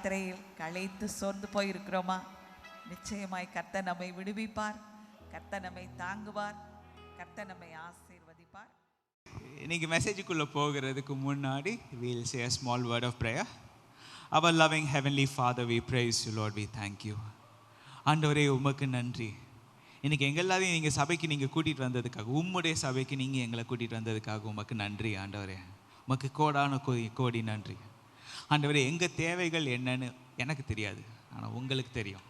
யாத்திரையில் களைத்து சோர்ந்து போயிருக்கிறோமா? நிச்சயமாய் கர்த்தர் நம்மை விடுவிப்பார், கர்த்தர் நம்மை தாங்குவார், கர்த்தர் நம்மை ஆசீர்வதிப்பார். இன்னைக்கு மெசேஜுக்குள்ளே போகிறதுக்கு முன்னாடி we'll say a small word of prayer. Our loving heavenly Father, we praise you, Lord, we thank you. ஆண்டவரே, உமக்கு நன்றி. இன்னைக்கு எங்கெல்லாரையும் நீங்கள் சபைக்கு நீங்கள் கூட்டிகிட்டு வந்ததுக்காக, உம்முடைய சபைக்கு நீங்கள் எங்களை கூட்டிகிட்டு வந்ததுக்காக உமக்கு நன்றி ஆண்டவரே. உமக்கு கோடான கோடி நன்றி ஆண்டவரே. எங்கள் தேவைகள் என்னன்னு எனக்கு தெரியாது, ஆனால் உங்களுக்கு தெரியும்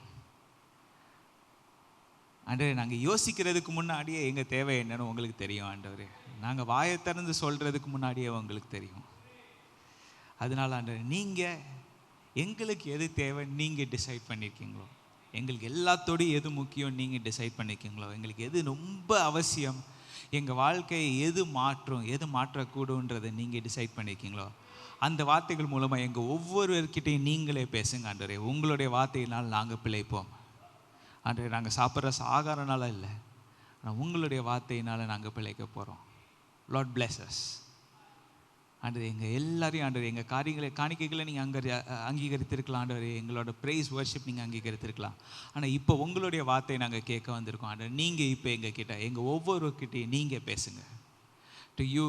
ஆண்டவரே. நாங்கள் யோசிக்கிறதுக்கு முன்னாடியே எங்கள் தேவை என்னன்னு உங்களுக்கு தெரியும் ஆண்டவரே. நாங்கள் வாயை திறந்து சொல்கிறதுக்கு முன்னாடியே உங்களுக்கு தெரியும். அதனால் ஆண்டவரே, நீங்கள் எங்களுக்கு எது தேவை நீங்கள் டிசைட் பண்ணியிருக்கீங்களோ, எங்களுக்கு எல்லாத்தோடையும் எது முக்கியம் நீங்கள் டிசைட் பண்ணியிருக்கீங்களோ, எங்களுக்கு எது ரொம்ப அவசியம், எங்கள் வாழ்க்கையை எது மாற்றும் எது மாற்றக்கூடுன்றதை நீங்கள் டிசைட் பண்ணியிருக்கீங்களோ, அந்த வார்த்தைகள் மூலமாக எங்கள் ஒவ்வொருவர்கிட்டையும் நீங்களே பேசுங்க ஆண்டவரே. உங்களுடைய வார்த்தையினால் நாங்கள் பிழைப்போம் ஆண்டவரே. நாங்கள் சாப்பிட்ற ஆகாரனால இல்லை, ஆனால் உங்களுடைய வார்த்தையினால் நாங்கள் பிழைக்க போகிறோம். லார்ட் பிளெஸ் அஸ் ஆண்டவரே. எங்கள் எல்லாரையும் ஆண்டவரே, எங்கள் காணிக்கைகளை நீங்கள் அங்கீகரித்திருக்கலாம் ஆண்டவரே. எங்களோட ப்ரைஸ் வர்ஷிப் நீங்கள் அங்கீகரித்திருக்கலாம். ஆனால் இப்போ உங்களுடைய வார்த்தையை நாங்கள் கேட்க வந்திருக்கோம் ஆண்டவரே. நீங்கள் இப்போ எங்கள் கிட்ட, எங்கள் ஒவ்வொருக்கிட்டையும் நீங்கள் பேசுங்க. To you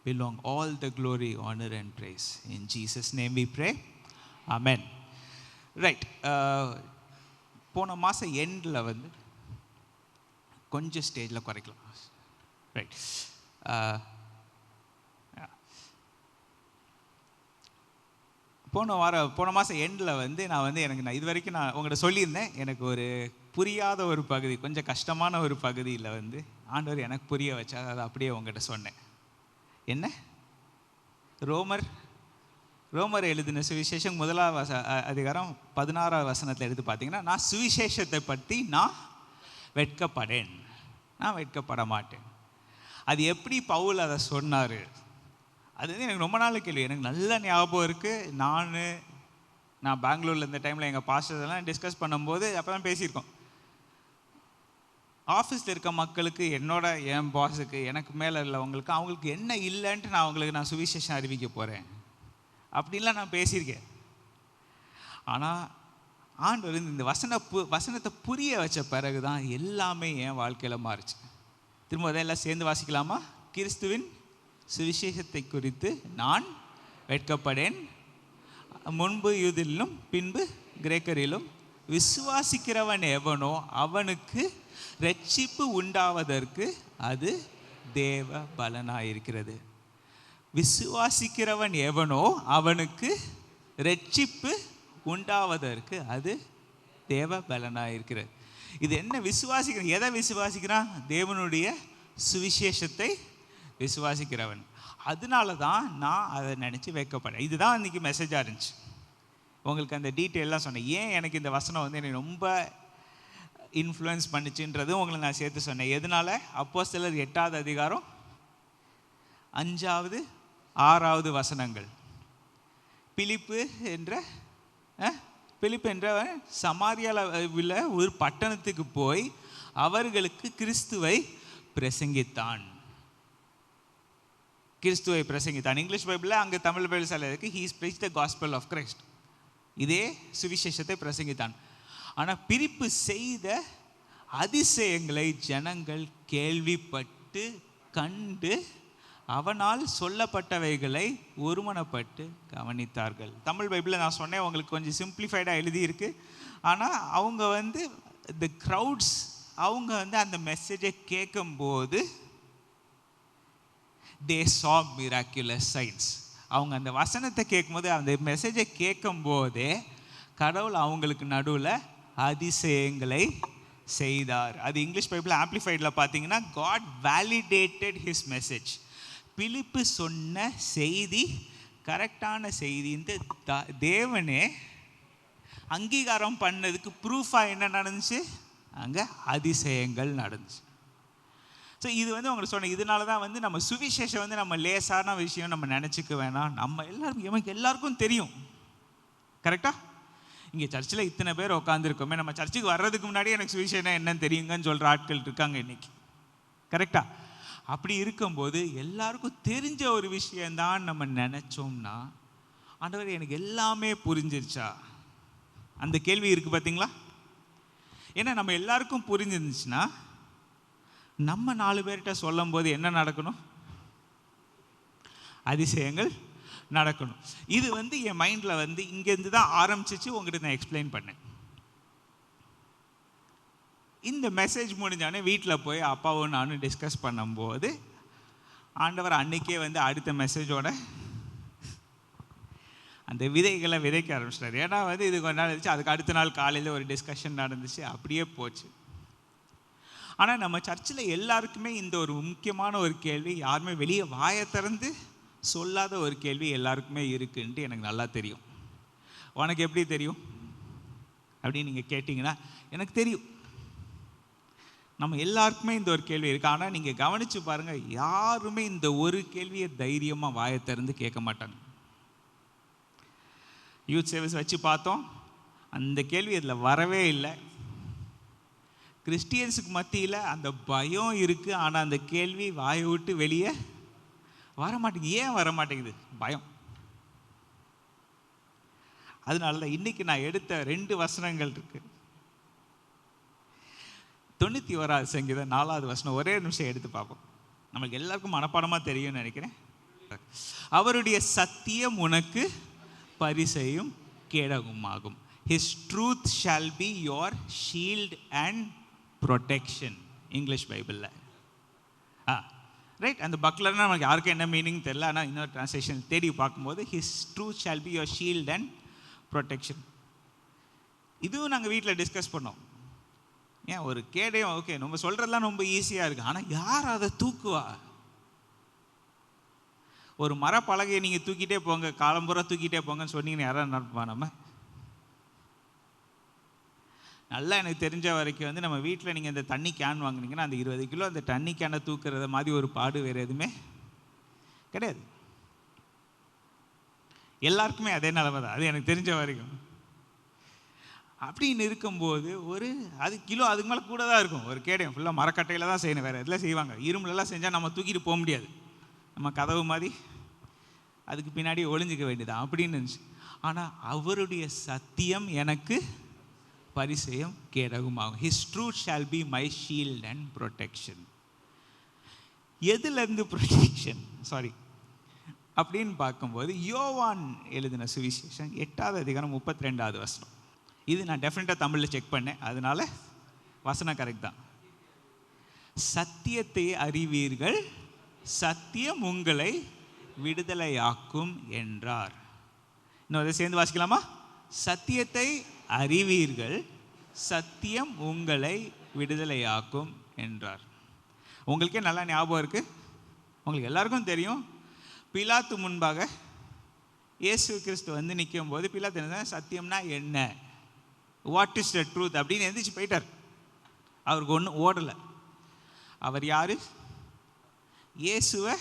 belong all the glory, honor and praise. In Jesus' name we pray. Amen. Right. போன மாதம் எண்டில் வந்து கொஞ்சம் ஸ்டேஜில் குறைக்கலாம். ரைட். போன மாதம் எண்டில் வந்து நான் இது வரைக்கும் நான் உங்கள்கிட்ட சொல்லியிருந்தேன், எனக்கு ஒரு புரியாத ஒரு பகுதி, கொஞ்சம் கஷ்டமான ஒரு பகுதியில் வந்து ஆண்டவர் எனக்கு புரிய வச்சா அதை அப்படியே உங்கள்கிட்ட சொன்னேன். என்ன? ரோமர் எழுதின சுவிசேஷம் 1 அதிகாரம் 16 வசனத்தில் எடுத்து பார்த்தீங்கன்னா, நான் சுவிசேஷத்தை பற்றி நான் வெட்கப்படேன், நான் வெட்கப்பட மாட்டேன். அது எப்படி பவுல் அதை சொன்னார்? அது வந்து எனக்கு ரொம்ப நாள் கேள்வி. எனக்கு நல்ல ஞாபகம் இருக்குது. நான் பெங்களூரில் இந்த டைமில் எங்கள் பாஸ்டர்ஸ் எல்லாம் டிஸ்கஸ் பண்ணும்போது அப்போ தான் பேசியிருக்கோம். ஆஃபீஸில் இருக்க மக்களுக்கு, என் பாஸுக்கு, எனக்கு மேலே உள்ளவங்களுக்கு, அவங்களுக்கு என்ன இல்லைன்ட்டு நான் சுவிசேஷம் அறிவிக்க போகிறேன் அப்படின்லாம் நான் பேசியிருக்கேன். ஆனால் ஆண்டவர் இந்த வசனத்தை புரிய வச்ச பிறகு தான் எல்லாமே என் வாழ்க்கையில் மாறிச்சு. திரும்ப அதெல்லாம் சேர்ந்து வாசிக்கலாமா? கிறிஸ்துவின் சுவிசேஷத்தை குறித்து நான் வெட்கப்படேன், முன்பு யூதரிலும் பின்பு கிரேக்கரிலும் விசுவாசிக்கிறவன் எவனோ அவனுக்கு ரட்சிப்பு உண்டாவதற்கு அது தேவ பலனாயிருக்கிறது. விசுவாசிக்கிறவன் எவனோ அவனுக்கு ரட்சிப்பு உண்டாவதற்கு அது தேவ பலனாயிருக்கிறது. இது என்ன விசுவாசிக்கிறான்? எதை விசுவாசிக்கிறான்? தேவனுடைய சுவிசேஷத்தை விசுவாசிக்கிறவன். அதனால தான் நான் அதை நினச்சி வைக்கப்படேன். இதுதான் இன்றைக்கி மெசேஜாக இருந்துச்சு. உங்களுக்கு அந்த டீட்டெயிலாம் சொன்னேன். ஏன் எனக்கு இந்த வசனம் வந்து என்னை ரொம்ப இன்ஃப்ளூயன்ஸ் பண்ணிச்சுன்றது உங்களுக்கு நான் சேர்த்து சொன்னேன். எதனால? அப்போஸ்தலர் 8வது அதிகாரம் 5வது 6வது வசனங்கள். பிலிப்பு என்ற சமாரியாவில் ஒரு பட்டணத்துக்கு போய் அவர்களுக்கு கிறிஸ்துவை பிரசங்கித்தான். இங்கிலீஷ் பைபிளில், அங்கே தமிழ் பைபிள் சில இருக்கு, he preached the gospel of Christ. இதே சுவிசேஷத்தை பிரசங்கித்தான். ஆனால் பிலிப்பு செய்த அதிசயங்களை ஜனங்கள் கேள்விப்பட்டு கண்டு அவனால் சொல்லப்பட்டவைகளை ஒருமனப்பட்டு கவனித்தார்கள். தமிழ் பைபிளில் நான் சொன்னேன் உங்களுக்கு கொஞ்சம் சிம்பிளிஃபைடாக எழுதியிருக்கு. ஆனால் அவங்க வந்து தி க்ரௌட்ஸ், அவங்க வந்து அந்த மெசேஜை கேட்கும்போது they saw miraculous signs. அவங்க அந்த வசனத்தை கேட்கும்போது, அந்த மெசேஜை கேட்கும்போதே கடவுள் அவங்களுக்கு நடுவில் அதிசயங்களை செய்தார். அது இங்கிலீஷ் பைபிள் ஆம்ப்ளிஃபைடில் பார்த்தீங்கன்னா, God validated his message. பிலிப்பு சொன்ன செய்தி கரெக்டான செய்தின்ட்டு தேவனே அங்கீகாரம் பண்ணதுக்கு ப்ரூஃபாக என்ன நடந்துச்சு? அங்கே அதிசயங்கள் நடந்துச்சு. ஸோ இது வந்து உங்களுக்கு சொன்னேன். இதனால தான் வந்து நம்ம சுவிசேஷம் வந்து நம்ம லேசான விஷயம் நம்ம நினச்சிக்க வேணாம். நமக்கு எல்லாருக்கும் தெரியும். கரெக்டாக? இங்கே சர்ச்சில் இத்தனை பேர் உட்காந்துருக்கோமே, நம்ம சர்ச்சுக்கு வர்றதுக்கு முன்னாடியே எனக்கு சுவிசேஷம் என்னன்னு தெரியுங்கன்னு சொல்கிற ஆட்கள் இருக்காங்க இன்னைக்கு. கரெக்டாக? அப்படி இருக்கும்போது எல்லாருக்கும் தெரிஞ்ச ஒரு விஷயந்தான் நம்ம நினச்சோம்னா ஆண்டவரே எனக்கு எல்லாமே புரிஞ்சிருச்சா? அந்த கேள்வி இருக்குது பார்த்தீங்களா? ஏன்னா நம்ம எல்லாருக்கும் புரிஞ்சிருந்துச்சுன்னா நம்ம 4 பேர்கிட்ட சொல்லும் போது என்ன நடக்கணும்? அதிசயங்கள் நடக்கணும். இது என் மைண்டில் இங்கேருந்து தான் ஆரம்பிச்சிச்சு. உங்ககிட்ட நான் எக்ஸ்பிளைன் பண்ணேன். இந்த மெசேஜ் முடிஞ்சானே வீட்டில் போய் அப்பாவும் நானும் டிஸ்கஸ் பண்ணும்போது ஆண்டவர் அன்னைக்கே அடுத்த மெசேஜோட அந்த விதைகளை விதைக்க ஆரம்பிச்சிட்டார். ஏன்னா இது கொஞ்ச நாள் இருந்துச்சு. அதுக்கு அடுத்த நாள் காலையில் ஒரு டிஸ்கஷன் நடந்துச்சு. அப்படியே போச்சு. ஆனால் நம்ம சர்ச்சில் எல்லாருக்குமே இந்த ஒரு முக்கியமான ஒரு கேள்வி, யாருமே வெளியே வாயை திறந்து சொல்லாத ஒரு கேள்வி எல்லாருக்குமே இருக்குன்ட்டு எனக்கு நல்லா தெரியும். உனக்கு எப்படி தெரியும் அப்படின்னு நீங்கள் கேட்டிங்கன்னா எனக்கு தெரியும். நம்ம எல்லாருக்குமே இந்த ஒரு கேள்வி இருக்குது. ஆனால் நீங்கள் கவனித்து பாருங்கள், யாருமே இந்த ஒரு கேள்வியை தைரியமாக வாயை திறந்து கேட்க மாட்டாங்க. யூத் சர்வீஸ் வச்சு பார்த்தோம், அந்த கேள்வி அதில் வரவே இல்லை. கிறிஸ்டியன்ஸுக்கு மத்தியில் அந்த பயம் இருக்குது. ஆனால் அந்த கேள்வி வாயை விட்டு வெளியே வர மாட்டேங்குது. ஏன் வர மாட்டேங்குது? பயம். அதனால தான் இன்றைக்கி நான் எடுத்த 2 வசனங்கள் இருக்குது. 91 சங்கீதம் 4வது வசனம். ஒரே நிமிஷம் எடுத்து பார்ப்போம். நம்மளுக்கு எல்லாருக்கும் மனப்பாடமாக தெரியும்னு நினைக்கிறேன். அவருடைய சத்தியம் உனக்கு பரிசையும் கேடகமாகும். His truth shall be your shield and protection. English பைபிளில் ரைட். அந்த பக்லர்னா நமக்கு யாருக்கும் என்ன மீனிங் தெரியல. ஆனால் இன்னொரு ட்ரான்ஸ்லேஷன் தேடி பார்க்கும்போது His truth shall be your shield and protection. இதுவும் நாங்கள் வீட்டில் டிஸ்கஸ் பண்ணோம். ஏன் ஒரு கேடையும் ஓகே, நம்ம சொல்கிறதுலாம் ரொம்ப ஈஸியாக இருக்குது. ஆனால் யார் அதை தூக்குவா? ஒரு மரப்பலகையை நீங்கள் தூக்கிட்டே போங்க, காலம்புறா தூக்கிட்டே போங்கன்னு சொன்னீங்கன்னு யாராவது நடப்பா? நம்ம நல்லா எனக்கு தெரிஞ்ச வரைக்கும் நம்ம வீட்டில் நீங்கள் இந்த தண்ணி கேன் வாங்கினீங்கன்னா அந்த 20 கிலோ அந்த தண்ணி கேனை தூக்குறத மாதிரி ஒரு பாடு வேறு எதுவுமே கிடையாது. எல்லாருக்குமே அதே நிலைமை தான். அது எனக்கு தெரிஞ்ச வரைக்கும். அப்படின்னு இருக்கும்போது அது கிலோ அதுக்கு மேலே கூட தான் இருக்கும். ஒரு கேடையும் ஃபுல்லாக மரக்கட்டையில் தான் செய்யணும், வேறு எதில் செய்வாங்க. இரும்புலலாம் செஞ்சால் நம்ம தூக்கிட்டு போக முடியாது. நம்ம கதவு மாதிரி அதுக்கு பின்னாடி ஒளிஞ்சிக்க வேண்டியதான் அப்படின்னு இருந்துச்சு. ஆனால் அவருடைய சத்தியம் எனக்கு பரிசயம் கேடகமாகும். His truth shall be my shield and protection. எதுலேருந்து ப்ரொடெக்ஷன் அப்படின்னு பார்க்கும்போது யோவான் எழுதின சுவிசேஷம் 8வது அதிகாரம் 32வது வசனம். இது நான் டெஃபினட்டாக தமிழில் செக் பண்ணேன், அதனால வசனம் கரெக்ட் தான். சத்தியத்தை அறிவீர்கள், சத்தியம் உங்களை விடுதலையாக்கும் என்றார். இன்னும் அதை சேர்ந்து வாசிக்கலாமா? சத்தியத்தை அறிவீர்கள், சத்தியம் உங்களை விடுதலையாக்கும் என்றார். உங்களுக்கே நல்லா ஞாபகம் இருக்குது, உங்களுக்கு எல்லாருக்கும் தெரியும். பிலாத்து முன்பாக இயேசு கிறிஸ்து நிற்கும் போது பிலாத்து என்ன, சத்தியம்னா என்ன, வாட் இஸ் த ட்ரூத் அப்படின்னு எந்திரிச்சு போயிட்டார். அவருக்கு ஒன்றும் ஓடலை. அவர் யார்? இயேசுவை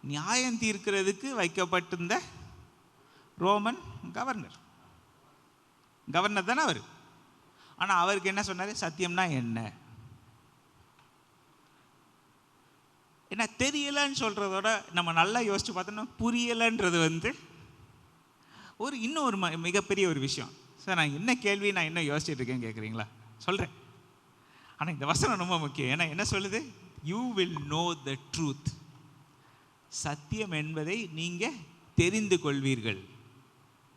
நியாயம் தீர்க்கிறதுக்கு வைக்கப்பட்டிருந்த ரோமன் கவர்னர் தானே அவர். ஆனால் அவருக்கு என்ன சொன்னார்? சத்தியம்னா என்ன தெரியலைன்னு சொல்கிறதோட நம்ம நல்லா யோசித்து பார்த்தோன்னா புரியலைன்றது இன்னும் ஒரு மிகப்பெரிய ஒரு விஷயம். சார் நான் என்ன கேள்வி நான் இன்னும் யோசிச்சுட்டு இருக்கேன்னு கேட்குறீங்களா? சொல்கிறேன். ஆனால் இந்த வசனம் ரொம்ப முக்கியம். ஏன்னா என்ன சொல்லுது? You will know the truth. சத்தியம் என்பதை நீங்கள் தெரிந்து கொள்வீர்கள்,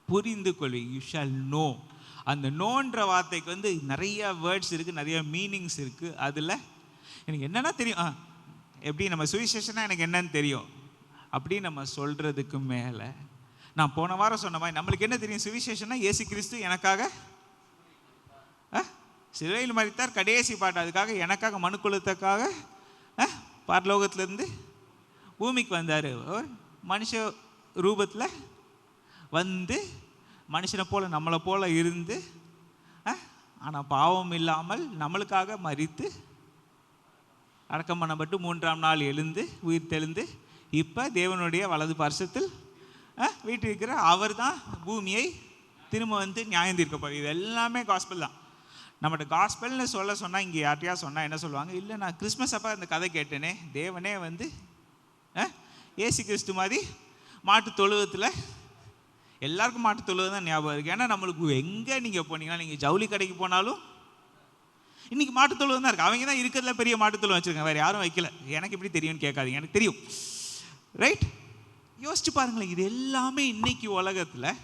புரிந்து கொள்வீர்கள். You shall know. அந்த நோன்ற வார்த்தைக்கு நிறைய வேர்ட்ஸ் இருக்குது, நிறைய மீனிங்ஸ் இருக்குது. அதில் எனக்கு என்னென்னா தெரியும், எப்படி நம்ம சுவிசேஷனா எனக்கு என்னன்னு தெரியும் அப்படி நம்ம சொல்கிறதுக்கு மேலே, நான் போன வாரம் சொன்ன மாதிரி நம்மளுக்கு என்ன தெரியும்? சுவிசேஷனா இயேசு கிறிஸ்து எனக்காக சிலுவையில் மரித்தார், கடைசி பாட்டு அதுக்காக எனக்காக மனுக்குலத்துக்காக பரலோகத்திலேருந்து பூமிக்கு வந்தார். ஒரு மனுஷ ரூபத்தில் மனுஷனை போல் நம்மளை போல் இருந்து, ஆனால் பாவம் இல்லாமல் நம்மளுக்காக மரித்து அடக்கம் பண்ணப்பட்டு 3ஆம் நாள் எழுந்து உயிர் தெழுந்து இப்போ தேவனுடைய வலது பார்சத்தில் வீட்டிருக்கிற அவர் தான் பூமியை திரும்ப நியாயம் தீர்க்க போகிறார். இது எல்லாமே காஸ்பல் தான். நம்மகிட்ட காஸ்பல்னு சொன்னால் இங்கே யார்ட்டையா சொன்னால் என்ன சொல்லுவாங்க? இல்லை நான் கிறிஸ்மஸ் அப்போ அந்த கதை கேட்டேனே, தேவனே இயேசு கிறிஸ்து மாதிரி மாட்டு தொழுவத்தில் எல்லாருக்கும் மாட்டு தொழுவது தான் ஞாபகம் இருக்குது. ஏன்னா நம்மளுக்கு எங்கே நீங்கள் போனீங்கன்னா, நீங்கள் ஜவுளி கடைக்கு போனாலும் இன்றைக்கி மாட்டு தொழுவது தான் இருக்குது. அவங்க தான் இருக்கிறதுல பெரிய மாட்டு தொழுவம் வச்சுருக்காங்க, வேறு யாரும் வைக்கல. எனக்கு எப்படி தெரியும்னு கேட்காதீங்க, எனக்கு தெரியும். ரைட்? யோசிச்சு பாருங்களேன், இது எல்லாமே இன்னைக்கு உலகத்தில்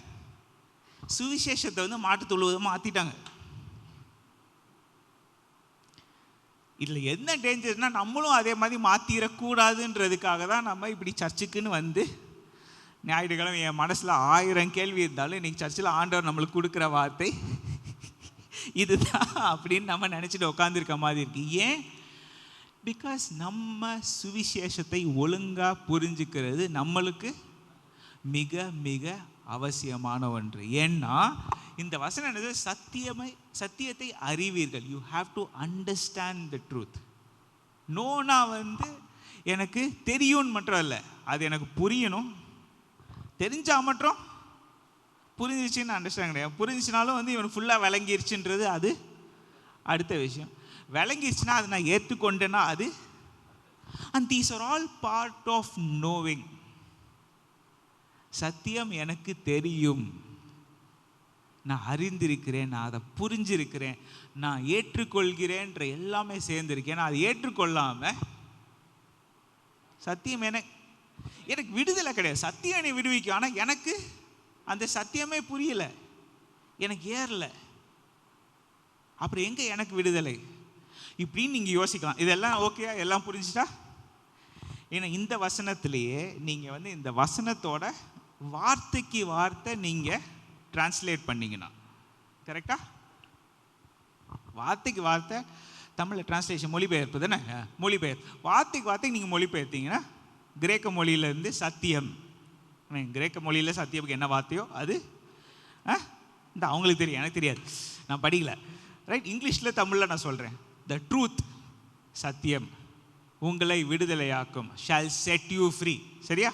சுவிசேஷத்தை வந்து மாட்டு தொழுவதை மாற்றிட்டாங்க. இதில் என்ன டேஞ்சர்னா, நம்மளும் அதே மாதிரி மாற்றிடக்கூடாதுன்றதுக்காக தான் நம்ம இப்படி சர்ச்சுக்குன்னு வந்து ஞாயிற்றுக்கிழமை என் மனசில் 1000 கேள்வி இருந்தாலும் இன்றைக்கி சர்ச்சில் ஆண்டவர் நம்மளுக்கு கொடுக்குற வார்த்தை இதுதான் அப்படின்னு நம்ம நினச்சிட்டு உட்காந்துருக்க மாதிரி இருக்கு. ஏன்? பிகாஸ் நம்ம சுவிசேஷத்தை ஒழுங்காக புரிஞ்சுக்கிறது நம்மளுக்கு மிக மிக அவசியமான ஒன்று. ஏன்னா இந்த வசனம் என்னது? சத்தியத்தை அறிவீர்கள். You have to understand the truth. நோனா வந்து எனக்கு தெரியும்னு மட்டும் இல்லை, அது எனக்கு புரியணும். தெரிஞ்சால் மட்டும் புரிஞ்சிச்சின்னு அண்டர்ஸ்டாண்ட் கிடையாது. புரிஞ்சிச்சினாலும் வந்து இவன் ஃபுல்லாக விளங்கிருச்சுன்றது அது அடுத்த விஷயம். விளங்கிருச்சுன்னா அது நான் ஏற்றுக்கொண்டேன்னா அது, and these are all part of knowing. சத்தியம் எனக்கு தெரியும், நான் அறிந்திருக்கிறேன், நான் அதை புரிஞ்சிருக்கிறேன், நான் ஏற்றுக்கொள்கிறேன்ற எல்லாமே சேர்ந்துருக்கேன். நான் அதை ஏற்றுக்கொள்ளாமல் சத்தியம் எனக்கு விடுதலை கிடையாது. சத்தியம் என்னை விடுவிக்கும், ஆனால் எனக்கு அந்த சத்தியமே புரியல, எனக்கு ஏறல. அப்புறம் எங்கே எனக்கு விடுதலை? இப்படின்னு நீங்கள் யோசிக்கலாம். இதெல்லாம் ஓகே, எல்லாம் புரிஞ்சுட்டா? ஏன்னா இந்த வசனத்திலேயே நீங்கள் வந்து இந்த வசனத்தோட வார்த்தைக்கு வார்த்தை நீங்கள் டிரான்ஸ்லேட் பண்ணிங்கன்னா, கரெக்டா? வார்த்தைக்கு வார்த்தை தமிழில் டிரான்ஸ்லேஷன் மொழிபெயர்ப்பு தானே, மொழிபெயர்ப்பு. வார்த்தைக்கு வார்த்தைக்கு நீங்கள் மொழிபெயர்த்தீங்கன்னா, கிரேக்க மொழியிலேருந்து சத்தியம், கிரேக்க மொழியில் சத்தியத்துக்கு என்ன வார்த்தையோ அது இந்த அவங்களுக்கு தெரியும், எனக்கு தெரியாது, நான் படிக்கல. ரைட்? இங்கிலீஷில் தமிழில் நான் சொல்கிறேன். த ட்ரூத், சத்தியம் உங்களை விடுதலையாக்கும், ஷால் செட் யூ ஃப்ரீ. சரியா?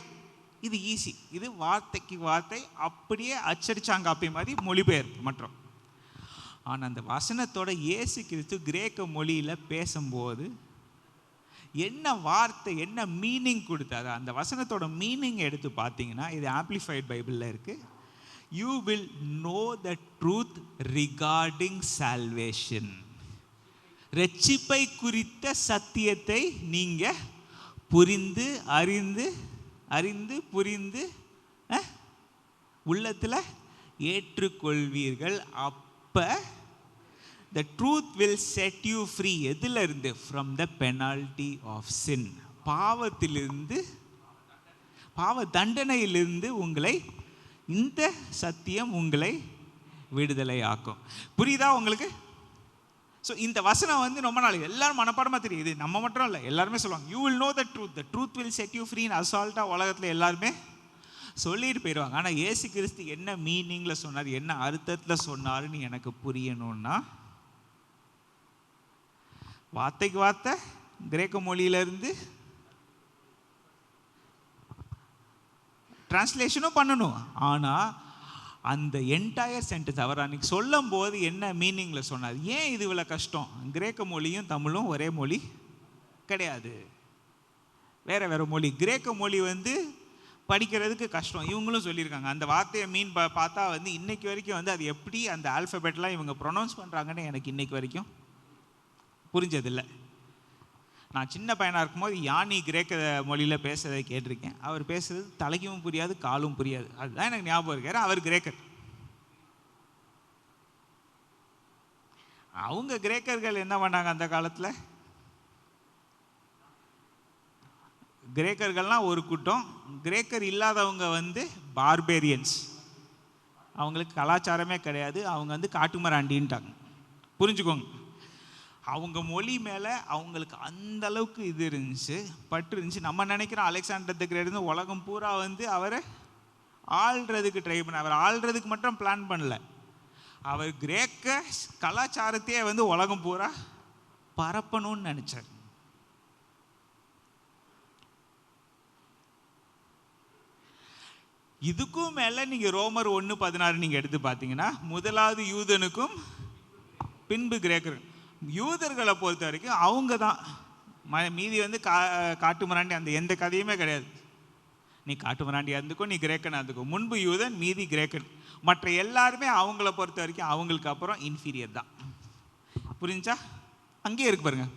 இது ஈஸி. இது வார்த்தைக்கு வார்த்தை அப்படியே அச்சடிச்சாங்க அப்படி மாதிரி மொழிபெயர்ப்பு மற்றும். ஆனால் அந்த வசனத்தோட இயேசு கிறிஸ்து கிரேக்க மொழியில் பேசும்போது என்ன வார்த்தை, என்ன மீனிங் கொடுத்தாரு, அந்த வசனத்தோட மீனிங் எடுத்து பார்த்தீங்கன்னா, இது ஆம்ப்ளிஃபைட் பைபிளில் இருக்குது. You will know the truth regarding salvation. ரட்சிப்பை குறித்த சத்தியத்தை நீங்கள் புரிந்து அறிந்து புரிந்து உள்ளத்தில் ஏற்றுக்கொள்வீர்கள். அப்போ the truth will set you free. எதில் இருந்து? from the penalty of sin. பாவத்திலிருந்து, பாவ தண்டனையிலிருந்து உங்களை இந்த சத்தியம் உங்களை விடுதலை ஆக்கும். புரியுதா உங்களுக்கு? ஸோ இந்த வசனம் வந்து ரொம்ப நாள் எல்லாரும் மனப்பாடமாக தெரியுது. நம்ம மட்டும் இல்லை, எல்லாருமே சொல்லுவாங்க, you will know the truth, the truth will set you ஃப்ரீன்னு அசால்ட்டாக உலகத்தில் எல்லாருமே சொல்லிட்டு போயிடுவாங்க. ஆனால் இயேசு கிறிஸ்து என்ன மீனிங்கில் சொன்னார், என்ன அர்த்தத்தில் சொன்னாருன்னு எனக்கு புரியணும்னா, வார்த்தைக்கு வார்த்தை கிரேக்க மொழியிலிருந்து டிரான்ஸ்லேஷனும் பண்ணணும். ஆனால் அந்த என்டையர் சென்டென்ஸ் அவர் அன்றைக்கி சொல்லும் போது என்ன மீனிங்கில் சொன்னார். ஏன் இது இவ்வளோ கஷ்டம்? கிரேக்க மொழியும் தமிழும் ஒரே மொழி கிடையாது, வேறு வேறு மொழி. கிரேக்க மொழி வந்து படிக்கிறதுக்கு கஷ்டம். இவங்களும் சொல்லியிருக்காங்க அந்த வார்த்தையை பார்த்தா வந்து இன்றைக்கு வரைக்கும் வந்து அது எப்படி அந்த ஆல்ஃபபெட்லாம் இவங்க ப்ரொனவுன்ஸ் பண்ணுறாங்கன்னு எனக்கு இன்றைக்கு வரைக்கும் புரிஞ்சதில்லை. நான் சின்ன பையனாக இருக்கும்போது யானி கிரேக்க மொழியில் பேசுறதை கேட்டிருக்கேன். அவர் பேசுறது தலைக்கும் புரியாது, காலும் புரியாது. அதுதான் எனக்கு ஞாபகம் இருக்காரு. அவர் கிரேக்கர். அவங்க கிரேக்கர்கள் என்ன பண்ணாங்க அந்த காலத்தில்? கிரேக்கர்கள்லாம் ஒரு கூட்டம், கிரேக்கர் இல்லாதவங்க வந்து பார்பேரியன்ஸ். அவங்களுக்கு கலாச்சாரமே கிடையாது, அவங்க வந்து காட்டுமராண்டின்ட்டாங்க. புரிஞ்சுக்கோங்க. அவங்க மொழி மேலே அவங்களுக்கு அந்த அளவுக்கு இது இருந்துச்சு, பற்று இருந்துச்சு. நம்ம நினைக்கிறோம் அலெக்சாண்டர் தி கிரேட் இருந்து உலகம் பூரா வந்து அவரை ஆள்றதுக்கு ட்ரை பண்ண, அவர் ஆள்றதுக்கு மட்டும் பிளான் பண்ணல, அவர் கிரேக்க கலாச்சாரத்தையே வந்து உலகம் பூரா பரப்பணும்னு நினைச்சார். இதுக்கும் மேலே நீங்கள் ரோமர் 1:16 நீங்கள் எடுத்து பார்த்தீங்கன்னா, முதலாவது யூதனுக்கும் பின்பு கிரேக்கர். யூதர்களை பொறுத்த வரைக்கும் அவங்க தான் மீதி வந்து காட்டு மிராண்டி அந்த எந்த கதையுமே கிடையாது. நீ காட்டுமராண்டியாக இருந்துக்கோ, நீ கிரேக்கனாக இருந்துக்கோ. முன்பு யூதன், மீதி கிரேக்கன். மற்ற எல்லாருமே அவங்கள பொறுத்த வரைக்கும் அவங்களுக்கு அப்புறம் இன்ஃபீரியர் தான். புரிஞ்சா? அங்கேயே இருக்கு பாருங்க,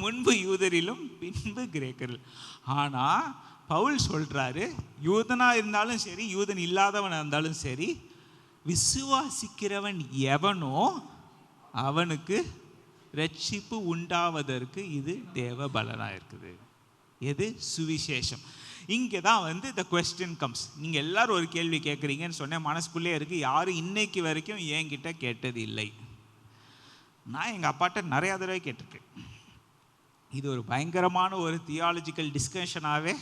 முன்பு யூதரிலும் பின்பு கிரேக்கரில். ஆனால் பவுல் சொல்கிறாரு, யூதனாக இருந்தாலும் சரி, யூதன் இல்லாதவனாக இருந்தாலும் சரி, விசுவாசிக்கிறவன் எவனோ அவனுக்கு ரட்சிப்பு உண்டாவதற்கு இது தேவ பலனாக இருக்குது. எது? சுவிசேஷம். இங்கே தான் இந்த கொஸ்டின் கம்ஸ். நீங்கள் எல்லாரும் ஒரு கேள்வி கேட்குறீங்கன்னு சொன்னேன், மனசுக்குள்ளே இருக்குது. யாரும் இன்னைக்கு வரைக்கும் என்கிட்ட கேட்டது இல்லை. நான் எங்கள் அப்பாட்ட நிறையா தடவை கேட்டிருக்கேன். இது ஒரு பயங்கரமான ஒரு தியாலஜிக்கல் டிஸ்கஷனாகவே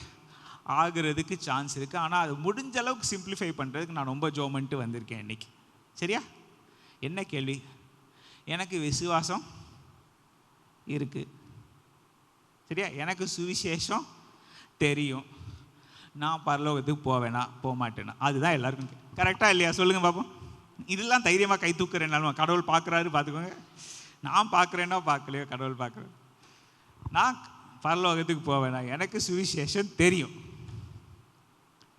ஆகிறதுக்கு சான்ஸ் இருக்குது. ஆனால் அது முடிஞ்ச அளவுக்கு சிம்பிளிஃபை பண்ணுறதுக்கு நான் ரொம்ப ஜோமென்ட்டு வந்திருக்கேன் இன்னைக்கு. சரியா? என்ன கேள்வி? எனக்கு விசுவாசம் இருக்குது, சரியா? எனக்கு சுவிசேஷம் தெரியும், நான் பரலோகத்துக்கு போவேனா போக மாட்டேனா? அதுதான் எல்லாருக்கும். கரெக்டாக இல்லையா? சொல்லுங்கள் பார்ப்போம். இதெல்லாம் தைரியமாக கை தூக்குறேன்னாலும் கடவுள் பார்க்குறாரு, பார்த்துக்கோங்க. நான் பார்க்குறேன்னா பார்க்கலையோ, கடவுள் பார்க்குறேன். நான் பரலோகத்துக்கு போவேனா, எனக்கு சுவிசேஷம் தெரியும்.